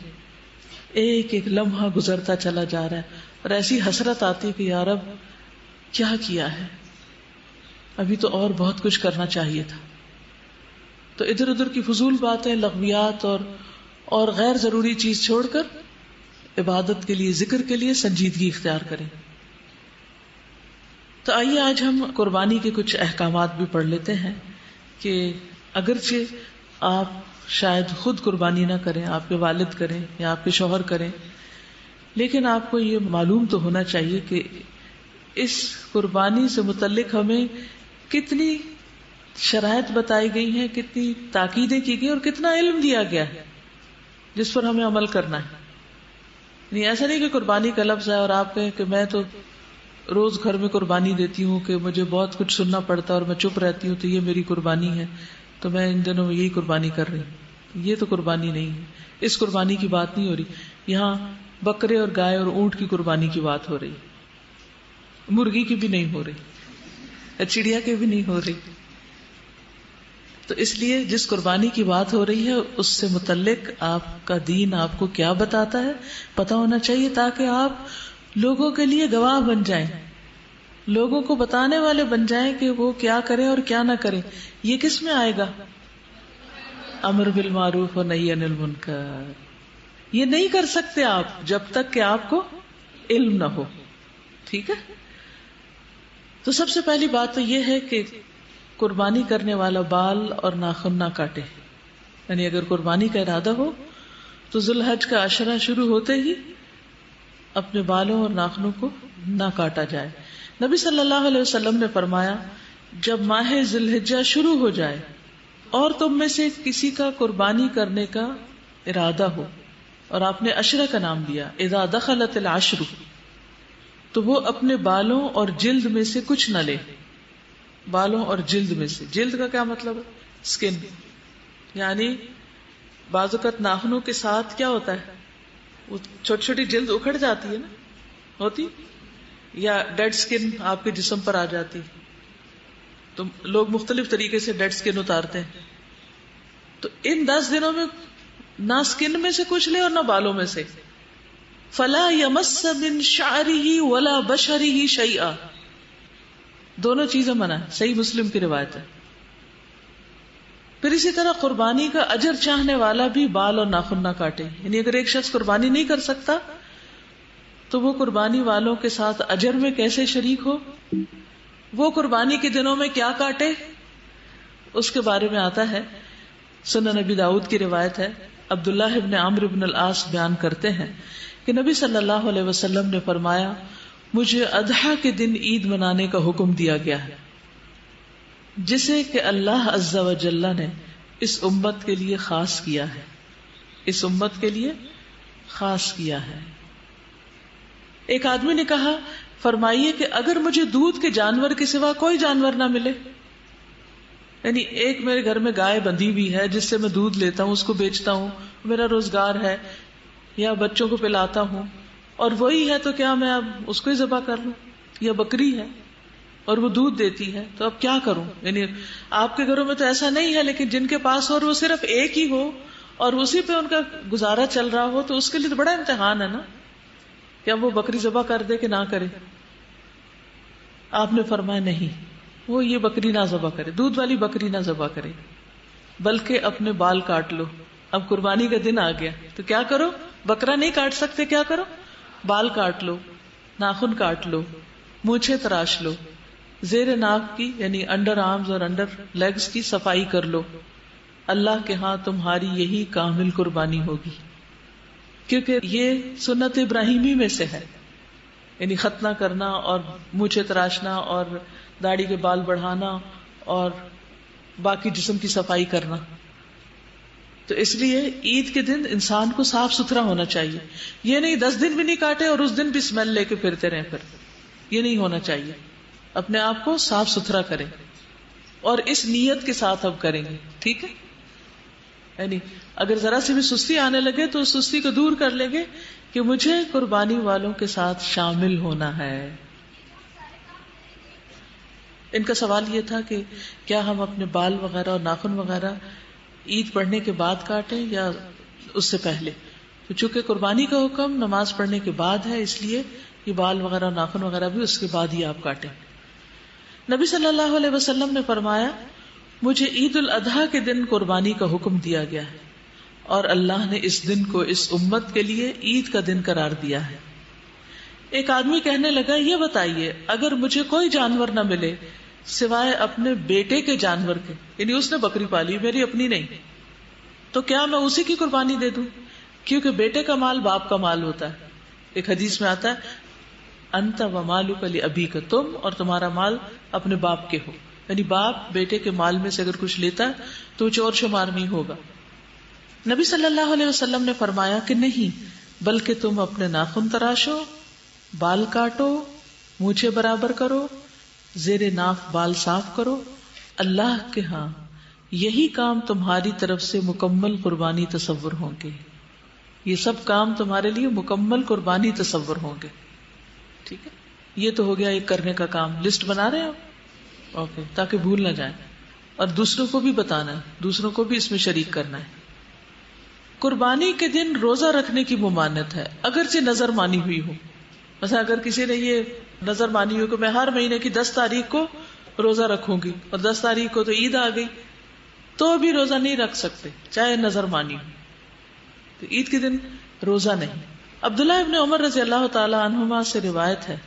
ایک ایک لمحہ گزرتا چلا جا رہا ہے اور ایسی حسرت آتی ہے کہ یا رب کیا کیا ہے، ابھی تو اور بہت کچھ کرنا چاہیے تھا. تو ادھر ادھر کی فضول باتیں، لغویات اور غیر ضروری چیز چھوڑ کر عبادت کے لیے، ذکر کے لیے سنجیدگی اختیار کریں. تو آئیے آج ہم قربانی کے کچھ احکامات بھی پڑھ لیتے ہیں کہ اگرچہ آپ شاید خود قربانی نہ کریں، آپ کے والد کریں یا آپ کے شوہر کریں، لیکن آپ کو یہ معلوم تو ہونا چاہیے کہ اس قربانی سے متعلق ہمیں کتنی شرائط بتائی گئی ہیں، کتنی تاکیدیں کی گئی اور کتنا علم دیا گیا ہے جس پر ہمیں عمل کرنا ہے. نہیں، ایسا نہیں کہ قربانی کا لفظ ہے اور آپ کہیں کہ میں تو روز گھر میں قربانی دیتی ہوں کہ مجھے بہت کچھ سننا پڑتا ہے اور میں چپ رہتی ہوں تو یہ میری قربانی ہے، تو میں ان دنوں میں یہی قربانی کر رہی ہوں. یہ تو قربانی نہیں ہے، اس قربانی کی بات نہیں ہو رہی. یہاں بکرے اور گائے اور اونٹ کی قربانی کی بات ہو رہی، مرغی کی بھی نہیں ہو رہی، چڑیا کی بھی نہیں ہو رہی. تو اس لیے جس قربانی کی بات ہو رہی ہے اس سے متعلق آپ کا دین آپ کو کیا بتاتا ہے پتہ ہونا چاہیے، تاکہ آپ لوگوں کے لیے گواہ بن جائیں، لوگوں کو بتانے والے بن جائیں کہ وہ کیا کریں اور کیا نہ کریں. یہ کس میں آئے گا؟ امر بالمعروف و نہی عن المنکر. یہ نہیں کر سکتے آپ جب تک کہ آپ کو علم نہ ہو. ٹھیک ہے؟ تو سب سے پہلی بات تو یہ ہے کہ قربانی کرنے والا بال اور ناخن نہ کاٹے. یعنی اگر قربانی کا ارادہ ہو تو ذی الحج کا عشرہ شروع ہوتے ہی اپنے بالوں اور ناخنوں کو نہ کاٹا جائے. نبی صلی اللہ علیہ وسلم نے فرمایا جب ماہ ذی الحجہ شروع ہو جائے اور تم میں سے کسی کا قربانی کرنے کا ارادہ ہو، اور آپ نے عشرہ کا نام دیا، اذا دخلت العشر، تو وہ اپنے بالوں اور جلد میں سے کچھ نہ لے. بالوں اور جلد میں سے، جلد کا کیا مطلب ہے؟ سکن. یعنی بعض اوقات ناخنوں کے ساتھ کیا ہوتا ہے، وہ چھوٹی چھوٹی جلد اکھڑ جاتی ہے نا، ہوتی، یا ڈیڈ سکن آپ کے جسم پر آ جاتی، تو لوگ مختلف طریقے سے ڈیڈ سکن اتارتے ہیں. تو ان 10 دنوں میں نہ سکن میں سے کچھ لے اور نہ بالوں میں سے. فلا یمس من شعرہ ولا بشرہ شیئا، دونوں چیزیں منع ہے. صحیح مسلم کی روایت ہے. پھر اسی طرح قربانی کا اجر چاہنے والا بھی بال اور ناخن نہ کاٹے. یعنی اگر ایک شخص قربانی نہیں کر سکتا تو وہ قربانی والوں کے ساتھ اجر میں کیسے شریک ہو، وہ قربانی کے دنوں میں کیا کاٹے، اس کے بارے میں آتا ہے. سنن نبی داؤد کی روایت ہے، عبداللہ ابن عمرو ابن العاص بیان کرتے ہیں کہ نبی صلی اللہ علیہ وسلم نے فرمایا مجھے اضحیٰ کے دن عید منانے کا حکم دیا گیا ہے، جسے کہ اللہ عز و جل نے اس امت کے لیے خاص کیا ہے، اس امت کے لیے خاص کیا ہے. ایک آدمی نے کہا فرمائیے کہ اگر مجھے دودھ کے جانور کے سوا کوئی جانور نہ ملے، یعنی ایک میرے گھر میں گائے بندھی ہوئی ہے جس سے میں دودھ لیتا ہوں، اس کو بیچتا ہوں، میرا روزگار ہے، یا بچوں کو پلاتا ہوں، اور وہی ہے تو کیا میں اب اس کو ہی ذبح کر لوں؟ یا بکری ہے اور وہ دودھ دیتی ہے تو اب کیا کروں؟ یعنی آپ کے گھروں میں تو ایسا نہیں ہے، لیکن جن کے پاس اور وہ صرف ایک ہی ہو اور اسی پہ ان کا گزارا چل رہا ہو تو اس کے لیے تو بڑا امتحان ہے نا، کہ اب وہ بکری ذبح کر دے کہ نہ کرے. آپ نے فرمایا نہیں، وہ یہ بکری نہ ذبح کرے، دودھ والی بکری نہ ذبح کرے، بلکہ اپنے بال کاٹ لو. اب قربانی کا دن آ گیا تو کیا کرو؟ بکرا نہیں کاٹ سکتے، کیا کرو؟ بال کاٹ لو، ناخن کاٹ لو، مونچھیں تراش لو، زیر ناک کی یعنی انڈر آرمز اور انڈر لیگز کی صفائی کر لو. اللہ کے ہاں تمہاری یہی کامل قربانی ہوگی، کیونکہ یہ سنت ابراہیمی میں سے ہے، یعنی ختنہ کرنا اور مونچھیں تراشنا اور داڑھی کے بال بڑھانا اور باقی جسم کی صفائی کرنا. تو اس لیے عید کے دن انسان کو صاف ستھرا ہونا چاہیے. یہ نہیں 10 دن بھی نہیں کاٹے اور اس دن بھی اسمیل لے کے پھرتے رہیں، پھر یہ نہیں ہونا چاہیے. اپنے آپ کو صاف ستھرا کریں اور اس نیت کے ساتھ اب کریں گے. ٹھیک ہے؟ یعنی اگر ذرا سی بھی سستی آنے لگے تو اس سستی کو دور کر لیں گے کہ مجھے قربانی والوں کے ساتھ شامل ہونا ہے. ان کا سوال یہ تھا کہ کیا ہم اپنے بال وغیرہ اور ناخن وغیرہ عید پڑھنے کے بعد کاٹیں یا اس سے پہلے؟ تو چونکہ قربانی کا حکم نماز پڑھنے کے بعد ہے، اس لیے یہ بال وغیرہ اور ناخن وغیرہ بھی اس کے بعد ہی آپ کاٹیں. نبی صلی اللہ علیہ وسلم نے فرمایا مجھے عید الاضحیٰ کے دن قربانی کا حکم دیا گیا ہے اور اللہ نے اس دن کو اس امت کے لیے عید کا دن قرار دیا ہے. ایک آدمی کہنے لگا یہ بتائیے اگر مجھے کوئی جانور نہ ملے سوائے اپنے بیٹے کے جانور کے، یعنی اس نے بکری پالی میری اپنی نہیں، تو کیا میں اسی کی قربانی دے دوں؟ کیونکہ بیٹے کا مال باپ کا مال ہوتا ہے. ایک حدیث میں آتا ہے انت و مالک لابیک، تم اور تمہارا مال اپنے باپ کے ہو، یعنی باپ بیٹے کے مال میں سے اگر کچھ لیتا ہے تو چور شمار نہیں ہوگا. نبی صلی اللہ علیہ وسلم نے فرمایا کہ نہیں، بلکہ تم اپنے ناخن تراشو، بال کاٹو، مونچھیں برابر کرو، زیر ناف بال صاف کرو. اللہ کے ہاں یہی کام تمہاری طرف سے مکمل قربانی تصور ہوں گے. یہ سب کام تمہارے لیے مکمل قربانی تصور ہوں گے. ٹھیک ہے، یہ تو ہو گیا ایک کرنے کا کام. لسٹ بنا رہے ہیں آپ؟ اوکے، تاکہ بھول نہ جائیں. اور دوسروں کو بھی بتانا ہے، دوسروں کو بھی اس میں شریک کرنا ہے. قربانی کے دن روزہ رکھنے کی ممانعت ہے اگرچہ نظر مانی ہوئی ہو. مثلا اگر کسی نے یہ نظر مانی ہو کہ میں ہر مہینے کی 10 تاریخ کو روزہ رکھوں گی اور 10 تاریخ کو تو عید آ گئی، تو بھی روزہ نہیں رکھ سکتے چاہے نظر مانی ہو. تو عید کے دن روزہ نہیں. عبداللہ ابن عمر رضی اللہ تعالی عنہما سے روایت ہے،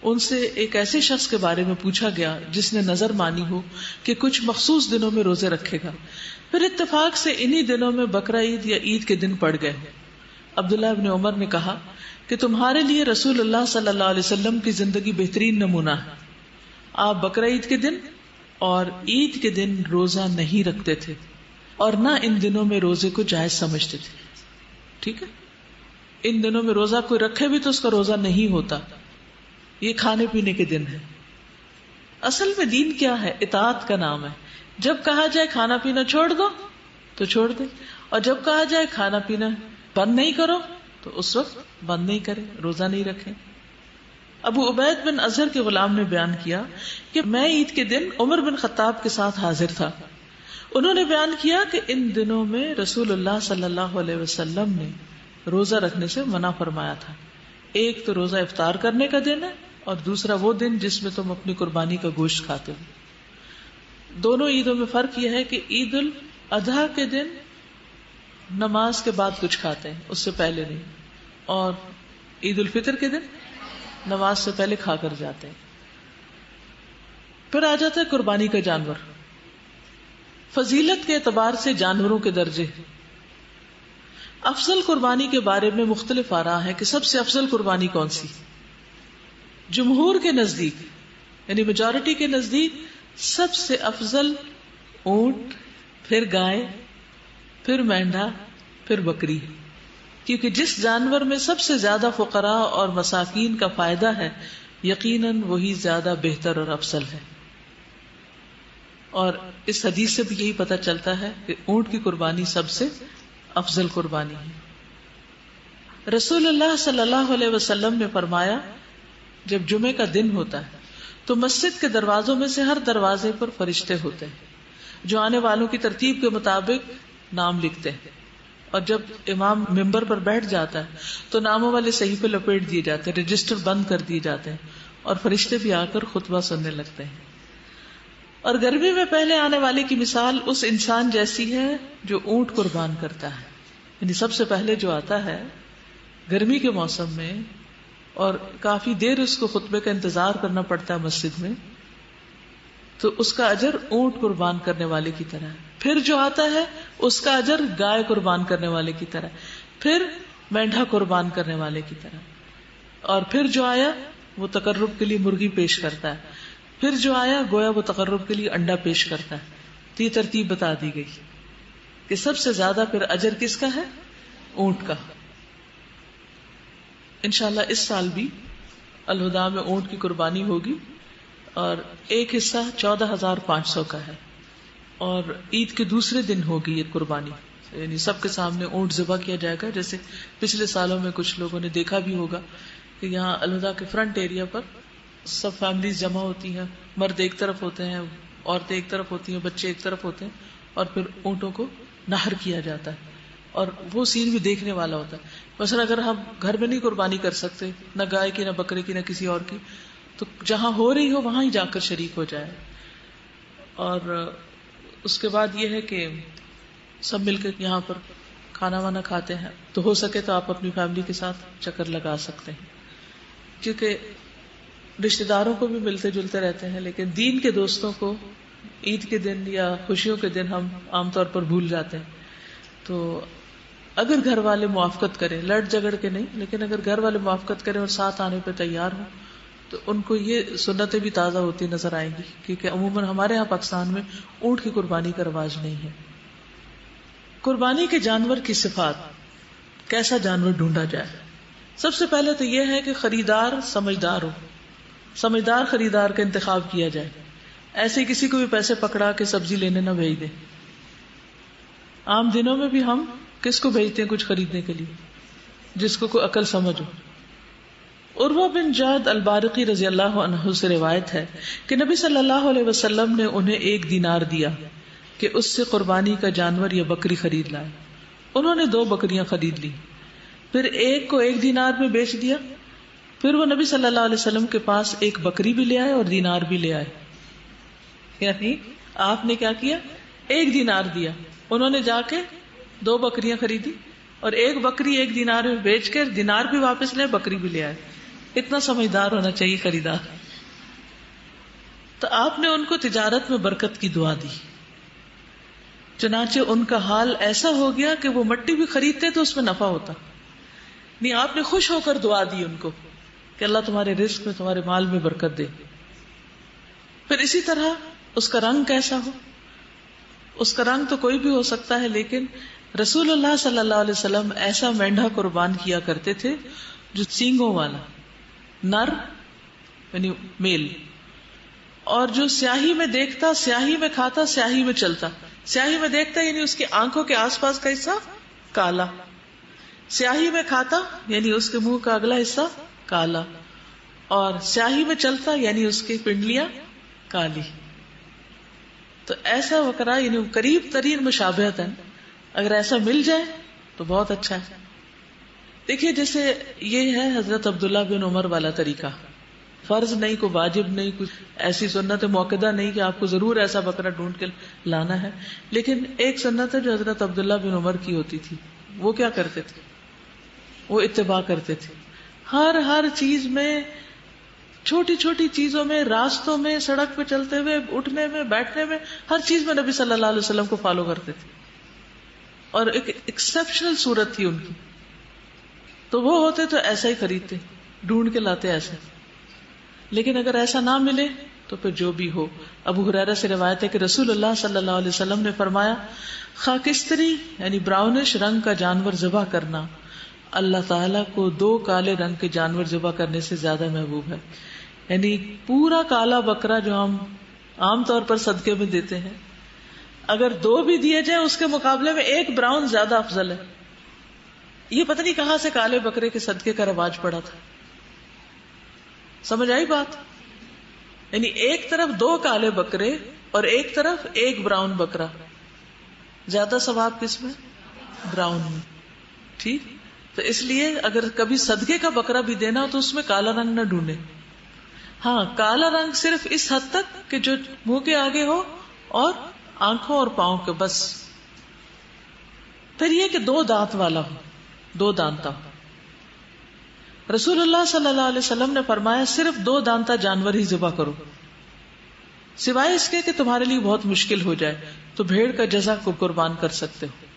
ان سے ایک ایسے شخص کے بارے میں پوچھا گیا جس نے نظر مانی ہو کہ کچھ مخصوص دنوں میں روزے رکھے گا، پھر اتفاق سے انہی دنوں میں بقرہ عید یا عید کے دن پڑ گئے. عبداللہ ابن عمر نے کہا کہ تمہارے لیے رسول اللہ صلی اللہ علیہ وسلم کی زندگی بہترین نمونہ ہے. آپ بقرہ عید کے دن اور عید کے دن روزہ نہیں رکھتے تھے اور نہ ان دنوں میں روزے کو جائز سمجھتے تھے. ٹھیک ہے، ان دنوں میں روزہ کوئی رکھے بھی تو اس کا روزہ نہیں ہوتا. یہ کھانے پینے کے دن ہے. اصل میں دین کیا ہے؟ اطاعت کا نام ہے. جب کہا جائے کھانا پینا چھوڑ دو تو چھوڑ دے، اور جب کہا جائے کھانا پینا بند نہیں کرو تو اس وقت بند نہیں کرے، روزہ نہیں رکھے. ابو عبید بن اظہر کے غلام نے بیان کیا کہ میں عید کے دن عمر بن خطاب کے ساتھ حاضر تھا. انہوں نے بیان کیا کہ ان دنوں میں رسول اللہ صلی اللہ علیہ وسلم نے روزہ رکھنے سے منع فرمایا تھا. ایک تو روزہ افطار کرنے کا دن ہے اور دوسرا وہ دن جس میں تم اپنی قربانی کا گوشت کھاتے ہو. دونوں عیدوں میں فرق یہ ہے کہ عید الاضحیٰ کے دن نماز کے بعد کچھ کھاتے ہیں، اس سے پہلے نہیں، اور عید الفطر کے دن نماز سے پہلے کھا کر جاتے ہیں. پھر آ جاتا ہے قربانی کا جانور. فضیلت کے اعتبار سے جانوروں کے درجے. افضل قربانی کے بارے میں مختلف آراء ہے کہ سب سے افضل قربانی کون سی. جمہور کے نزدیک یعنی میجورٹی کے نزدیک سب سے افضل اونٹ، پھر گائے، پھر مینڈھا، پھر بکری، کیونکہ جس جانور میں سب سے زیادہ فقراء اور مساکین کا فائدہ ہے یقیناً وہی زیادہ بہتر اور افضل ہے. اور اس حدیث سے بھی یہی پتہ چلتا ہے کہ اونٹ کی قربانی سب سے افضل قربانی ہے. رسول اللہ صلی اللہ علیہ وسلم نے فرمایا جب جمعے کا دن ہوتا ہے تو مسجد کے دروازوں میں سے ہر دروازے پر فرشتے ہوتے ہیں جو آنے والوں کی ترتیب کے مطابق نام لکھتے ہیں، اور جب امام ممبر پر بیٹھ جاتا ہے تو ناموں والے صحیفے لپیٹ دیے جاتے ہیں، رجسٹر بند کر دیے جاتے ہیں اور فرشتے بھی آ کر خطبہ سننے لگتے ہیں. اور گرمی میں پہلے آنے والے کی مثال اس انسان جیسی ہے جو اونٹ قربان کرتا ہے. یعنی سب سے پہلے جو آتا ہے گرمی کے موسم میں اور کافی دیر اس کو خطبے کا انتظار کرنا پڑتا ہے مسجد میں، تو اس کا اجر اونٹ قربان کرنے والے کی طرح ہے. پھر جو آتا ہے اس کا اجر گائے قربان کرنے والے کی طرح، پھر مینڈھا قربان کرنے والے کی طرح، اور پھر جو آیا وہ تقرب کے لیے مرغی پیش کرتا ہے، پھر جو آیا گویا وہ تقرب کے لیے انڈا پیش کرتا ہے. تو یہ ترتیب بتا دی گئی کہ سب سے زیادہ پھر اجر کس کا ہے؟ اونٹ کا. انشاءاللہ اس سال بھی الہدا میں اونٹ کی قربانی ہوگی اور ایک حصہ 14,500 کا ہے، اور عید کے دوسرے دن ہوگی یہ قربانی. یعنی سب کے سامنے اونٹ ذبح کیا جائے گا. جیسے پچھلے سالوں میں کچھ لوگوں نے دیکھا بھی ہوگا کہ یہاں الوداع کے فرنٹ ایریا پر سب فیملیز جمع ہوتی ہیں, مرد ایک طرف ہوتے ہیں, عورتیں ایک طرف ہوتی ہیں, بچے ایک طرف ہوتے ہیں, اور پھر اونٹوں کو نہر کیا جاتا ہے. اور وہ سین بھی دیکھنے والا ہوتا ہے. مثلا اگر ہم گھر میں نہیں قربانی کر سکتے, نہ گائے کی, نہ بکرے کی, نہ کسی اور کی, تو جہاں ہو رہی ہو وہاں ہی جا کر شریک ہو جائے. اور اس کے بعد یہ ہے کہ سب مل کے یہاں پر کھانا وانا کھاتے ہیں. تو ہو سکے تو آپ اپنی فیملی کے ساتھ چکر لگا سکتے ہیں, کیونکہ رشتے داروں کو بھی ملتے جلتے رہتے ہیں, لیکن دین کے دوستوں کو عید کے دن یا خوشیوں کے دن ہم عام طور پر بھول جاتے ہیں. تو اگر گھر والے موافقت کریں, لڑ جھگڑ کے نہیں, لیکن اگر گھر والے موافقت کریں اور ساتھ آنے پہ تیار ہوں, تو ان کو یہ سنتیں بھی تازہ ہوتی نظر آئیں گی. کیونکہ عموماً ہمارے یہاں پاکستان میں اونٹ کی قربانی کا رواج نہیں ہے. قربانی کے جانور کی صفات, کیسا جانور ڈھونڈا جائے؟ سب سے پہلے تو یہ ہے کہ خریدار سمجھدار ہو, سمجھدار خریدار کا انتخاب کیا جائے. ایسے کسی کو بھی پیسے پکڑا کے سبزی لینے نہ بھیج دیں. عام دنوں میں بھی ہم کس کو بھیجتے ہیں کچھ خریدنے کے لیے؟ جس کو کوئی عقل سمجھ ہو. عروہ بن جعد البارقی رضی اللہ عنہ سے روایت ہے کہ نبی صلی اللہ علیہ وسلم نے انہیں 1 دینار دیا کہ اس سے قربانی کا جانور یا بکری خرید لائے. انہوں نے 2 بکریاں خرید لی, پھر ایک کو 1 دینار میں بیچ دیا. پھر وہ نبی صلی اللہ علیہ وسلم کے پاس 1 بکری بھی لے آئے اور دینار بھی لے آئے. یعنی آپ نے کیا کیا؟ 1 دینار دیا, انہوں نے جا کے 2 بکریاں خریدی, اور 1 بکری 1 دینار میں بیچ کر دینار بھی واپس لے, بکری بھی لے آئے. اتنا سمجھدار ہونا چاہیے خریدار. تو آپ نے ان کو تجارت میں برکت کی دعا دی. چنانچہ ان کا حال ایسا ہو گیا کہ وہ مٹی بھی خریدتے تو اس میں نفع ہوتا نہیں. آپ نے خوش ہو کر دعا دی ان کو کہ اللہ تمہارے رزق میں, تمہارے مال میں برکت دے. پھر اسی طرح اس کا رنگ کیسا ہو؟ اس کا رنگ تو کوئی بھی ہو سکتا ہے, لیکن رسول اللہ صلی اللہ علیہ وسلم ایسا مینڈھا قربان کیا کرتے تھے جو سینگوں والا, نر یعنی میل, اور جو سیاہی میں دیکھتا, سیاہی میں کھاتا, سیاہی میں چلتا. سیاہی میں دیکھتا یعنی اس کی آنکھوں کے آس پاس کا حصہ کالا, سیاہی میں کھاتا یعنی اس کے منہ کا اگلا حصہ کالا, اور سیاہی میں چلتا یعنی اس کی پنڈلیاں کالی. تو ایسا بکرا یعنی قریب ترین مشابہت ہے. اگر ایسا مل جائے تو بہت اچھا ہے. دیکھیے جیسے یہ ہے حضرت عبداللہ بن عمر والا طریقہ, فرض نہیں, کوئی واجب نہیں, کچھ ایسی سنت موقدہ نہیں کہ آپ کو ضرور ایسا بکرا ڈھونڈ کے لانا ہے. لیکن ایک سنت ہے جو حضرت عبداللہ بن عمر کی ہوتی تھی. وہ کیا کرتے تھے؟ وہ اتباع کرتے تھے. ہر چیز میں, چھوٹی چھوٹی چیزوں میں, راستوں میں, سڑک پہ چلتے ہوئے, اٹھنے میں, بیٹھنے میں, ہر چیز میں نبی صلی اللہ علیہ وسلم کو فالو کرتے تھے. اور ایک ایکسپشنل صورت تھی ان کی. تو وہ ہوتے تو ایسا ہی خریدتے, ڈھونڈ کے لاتے ایسا. لیکن اگر ایسا نہ ملے تو پھر جو بھی ہو. ابو ہریرہ سے روایت ہے کہ رسول اللہ صلی اللہ علیہ وسلم نے فرمایا, خاکستری یعنی براؤنش رنگ کا جانور ذبح کرنا اللہ تعالیٰ کو 2 کالے رنگ کے جانور ذبح کرنے سے زیادہ محبوب ہے. یعنی پورا کالا بکرا جو ہم عام طور پر صدقے میں دیتے ہیں, اگر 2 بھی دیے جائیں اس کے مقابلے میں 1 براؤن زیادہ افضل ہے. یہ پتہ نہیں کہاں سے کالے بکرے کے صدقے کا رواج پڑا تھا. سمجھ آئی بات؟ یعنی ایک طرف 2 کالے بکرے اور ایک طرف 1 براؤن بکرا, زیادہ ثواب کس میں؟ براؤن میں. ٹھیک. تو اس لیے اگر کبھی صدقے کا بکرا بھی دینا ہو تو اس میں کالا رنگ نہ ڈھونڈے. ہاں, کالا رنگ صرف اس حد تک کہ جو منہ کے آگے ہو اور آنکھوں اور پاؤں کے بس. پھر یہ کہ 2 دانت والا ہو, 2 دانتا ہو. رسول اللہ صلی اللہ علیہ وسلم نے فرمایا صرف 2 دانتا جانور ہی ذبح کرو, سوائے اس کے کہ تمہارے لیے بہت مشکل ہو جائے تو بھیڑ کا جزع کو قربان کر سکتے ہو,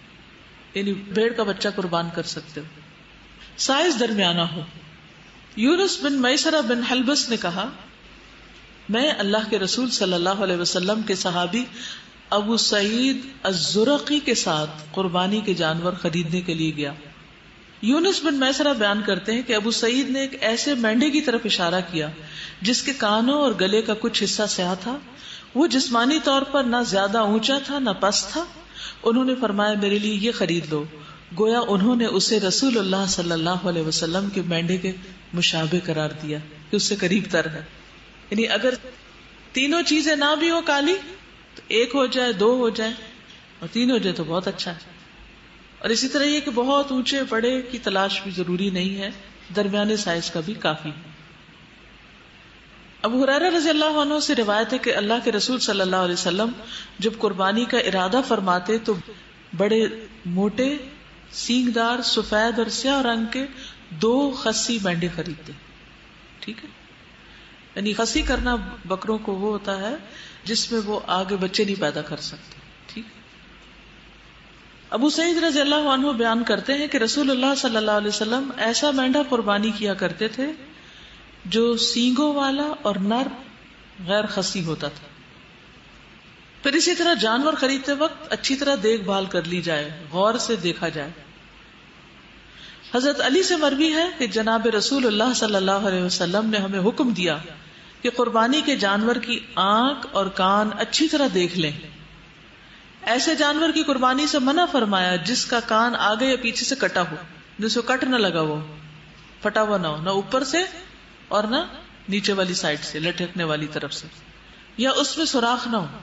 یعنی بھیڑ کا بچہ قربان کر سکتے ہو. سائز درمیانہ ہو. یونس بن میسرہ بن حلبس نے کہا, میں اللہ کے رسول صلی اللہ علیہ وسلم کے صحابی ابو سعید الزرقی کے ساتھ قربانی کے جانور خریدنے کے لیے گیا. یونس بن میسرہ بیان کرتے ہیں کہ ابو سعید نے ایک ایسے مینڈے کی طرف اشارہ کیا جس کے کانوں اور گلے کا کچھ حصہ سیاہ تھا. وہ جسمانی طور پر نہ زیادہ اونچا تھا نہ پست تھا, انہوں نے فرمایا میرے لیے یہ خرید لو. گویا انہوں نے اسے رسول اللہ صلی اللہ علیہ وسلم کے مینڈے کے مشابہ قرار دیا کہ اس سے قریب تر ہے. یعنی اگر تینوں چیزیں نہ بھی ہو کالی تو ایک ہو جائے، دو ہو جائے، اور تین ہو جائے تو بہت اچھا ہے. اور اسی طرح یہ کہ بہت اونچے بڑے کی تلاش بھی ضروری نہیں ہے، درمیانے سائز کا بھی کافی ہے. ابو ہریرہ رضی اللہ عنہ سے روایت ہے کہ اللہ کے رسول صلی اللہ علیہ وسلم جب قربانی کا ارادہ فرماتے تو بڑے موٹے سینگ دار سفید اور سیاہ رنگ کے 2 خصی مینڈے خریدتے. ٹھیک ہے، یعنی خصی کرنا بکروں کو وہ ہوتا ہے جس میں وہ آگے بچے نہیں پیدا کر سکتے. ٹھیک. ابو سعید رضی اللہ عنہ بیان کرتے ہیں کہ رسول اللہ صلی اللہ علیہ وسلم ایسا مینڈا قربانی کیا کرتے تھے جو سینگوں والا اور نر غیر خصی ہوتا تھا. پھر اسی طرح جانور خریدتے وقت اچھی طرح دیکھ بھال کر لی جائے، غور سے دیکھا جائے. حضرت علی سے مروی ہے کہ جناب رسول اللہ صلی اللہ علیہ وسلم نے ہمیں حکم دیا کہ قربانی کے جانور کی آنکھ اور کان اچھی طرح دیکھ لیں. ایسے جانور کی قربانی سے منع فرمایا جس کا کان آگے یا پیچھے سے کٹا ہو، جس کو کٹ نہ لگا ہو، پھٹا ہوا نہ ہو، نہ اوپر سے اور نہ نیچے والی سائڈ سے لٹکنے والی طرف سے، یا اس میں سوراخ نہ ہو،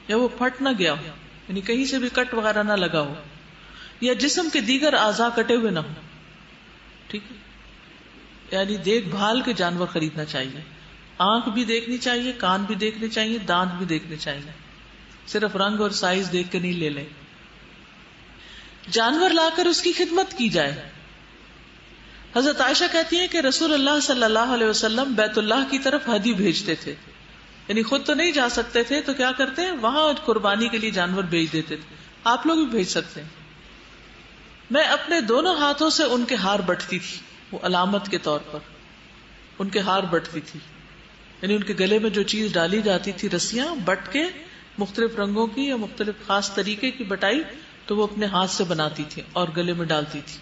یا وہ پھٹ نہ گیا ہو، یعنی کہیں سے بھی کٹ وغیرہ نہ لگا ہو، یا جسم کے دیگر اعضاء کٹے ہوئے نہ ہو. ٹھیک ہے، یعنی دیکھ بھال کے جانور خریدنا چاہیے. آنکھ بھی دیکھنی چاہیے، کان بھی دیکھنے چاہیے، دانت بھی دیکھنے چاہیے. صرف رنگ اور سائز دیکھ کے نہیں لے لیں. جانور لا کر اس کی خدمت کی جائے. حضرت عائشہ کہتی ہیں کہ رسول اللہ صلی اللہ علیہ وسلم بیت اللہ کی طرف ہدی بھیجتے تھے، یعنی خود تو نہیں جا سکتے تھے تو کیا کرتے ہیں، وہاں قربانی کے لیے جانور بھیج دیتے تھے. آپ لوگ بھی بھیج سکتے ہیں. میں اپنے دونوں ہاتھوں سے ان کے ہار بٹتی تھی، وہ علامت کے طور پر ان کے ہار بٹتی تھی، یعنی ان کے گلے میں جو چیز ڈالی جاتی تھی، رسیاں بٹ کے مختلف رنگوں کی یا مختلف خاص طریقے کی بٹائی، تو وہ اپنے ہاتھ سے بناتی تھی اور گلے میں ڈالتی تھی.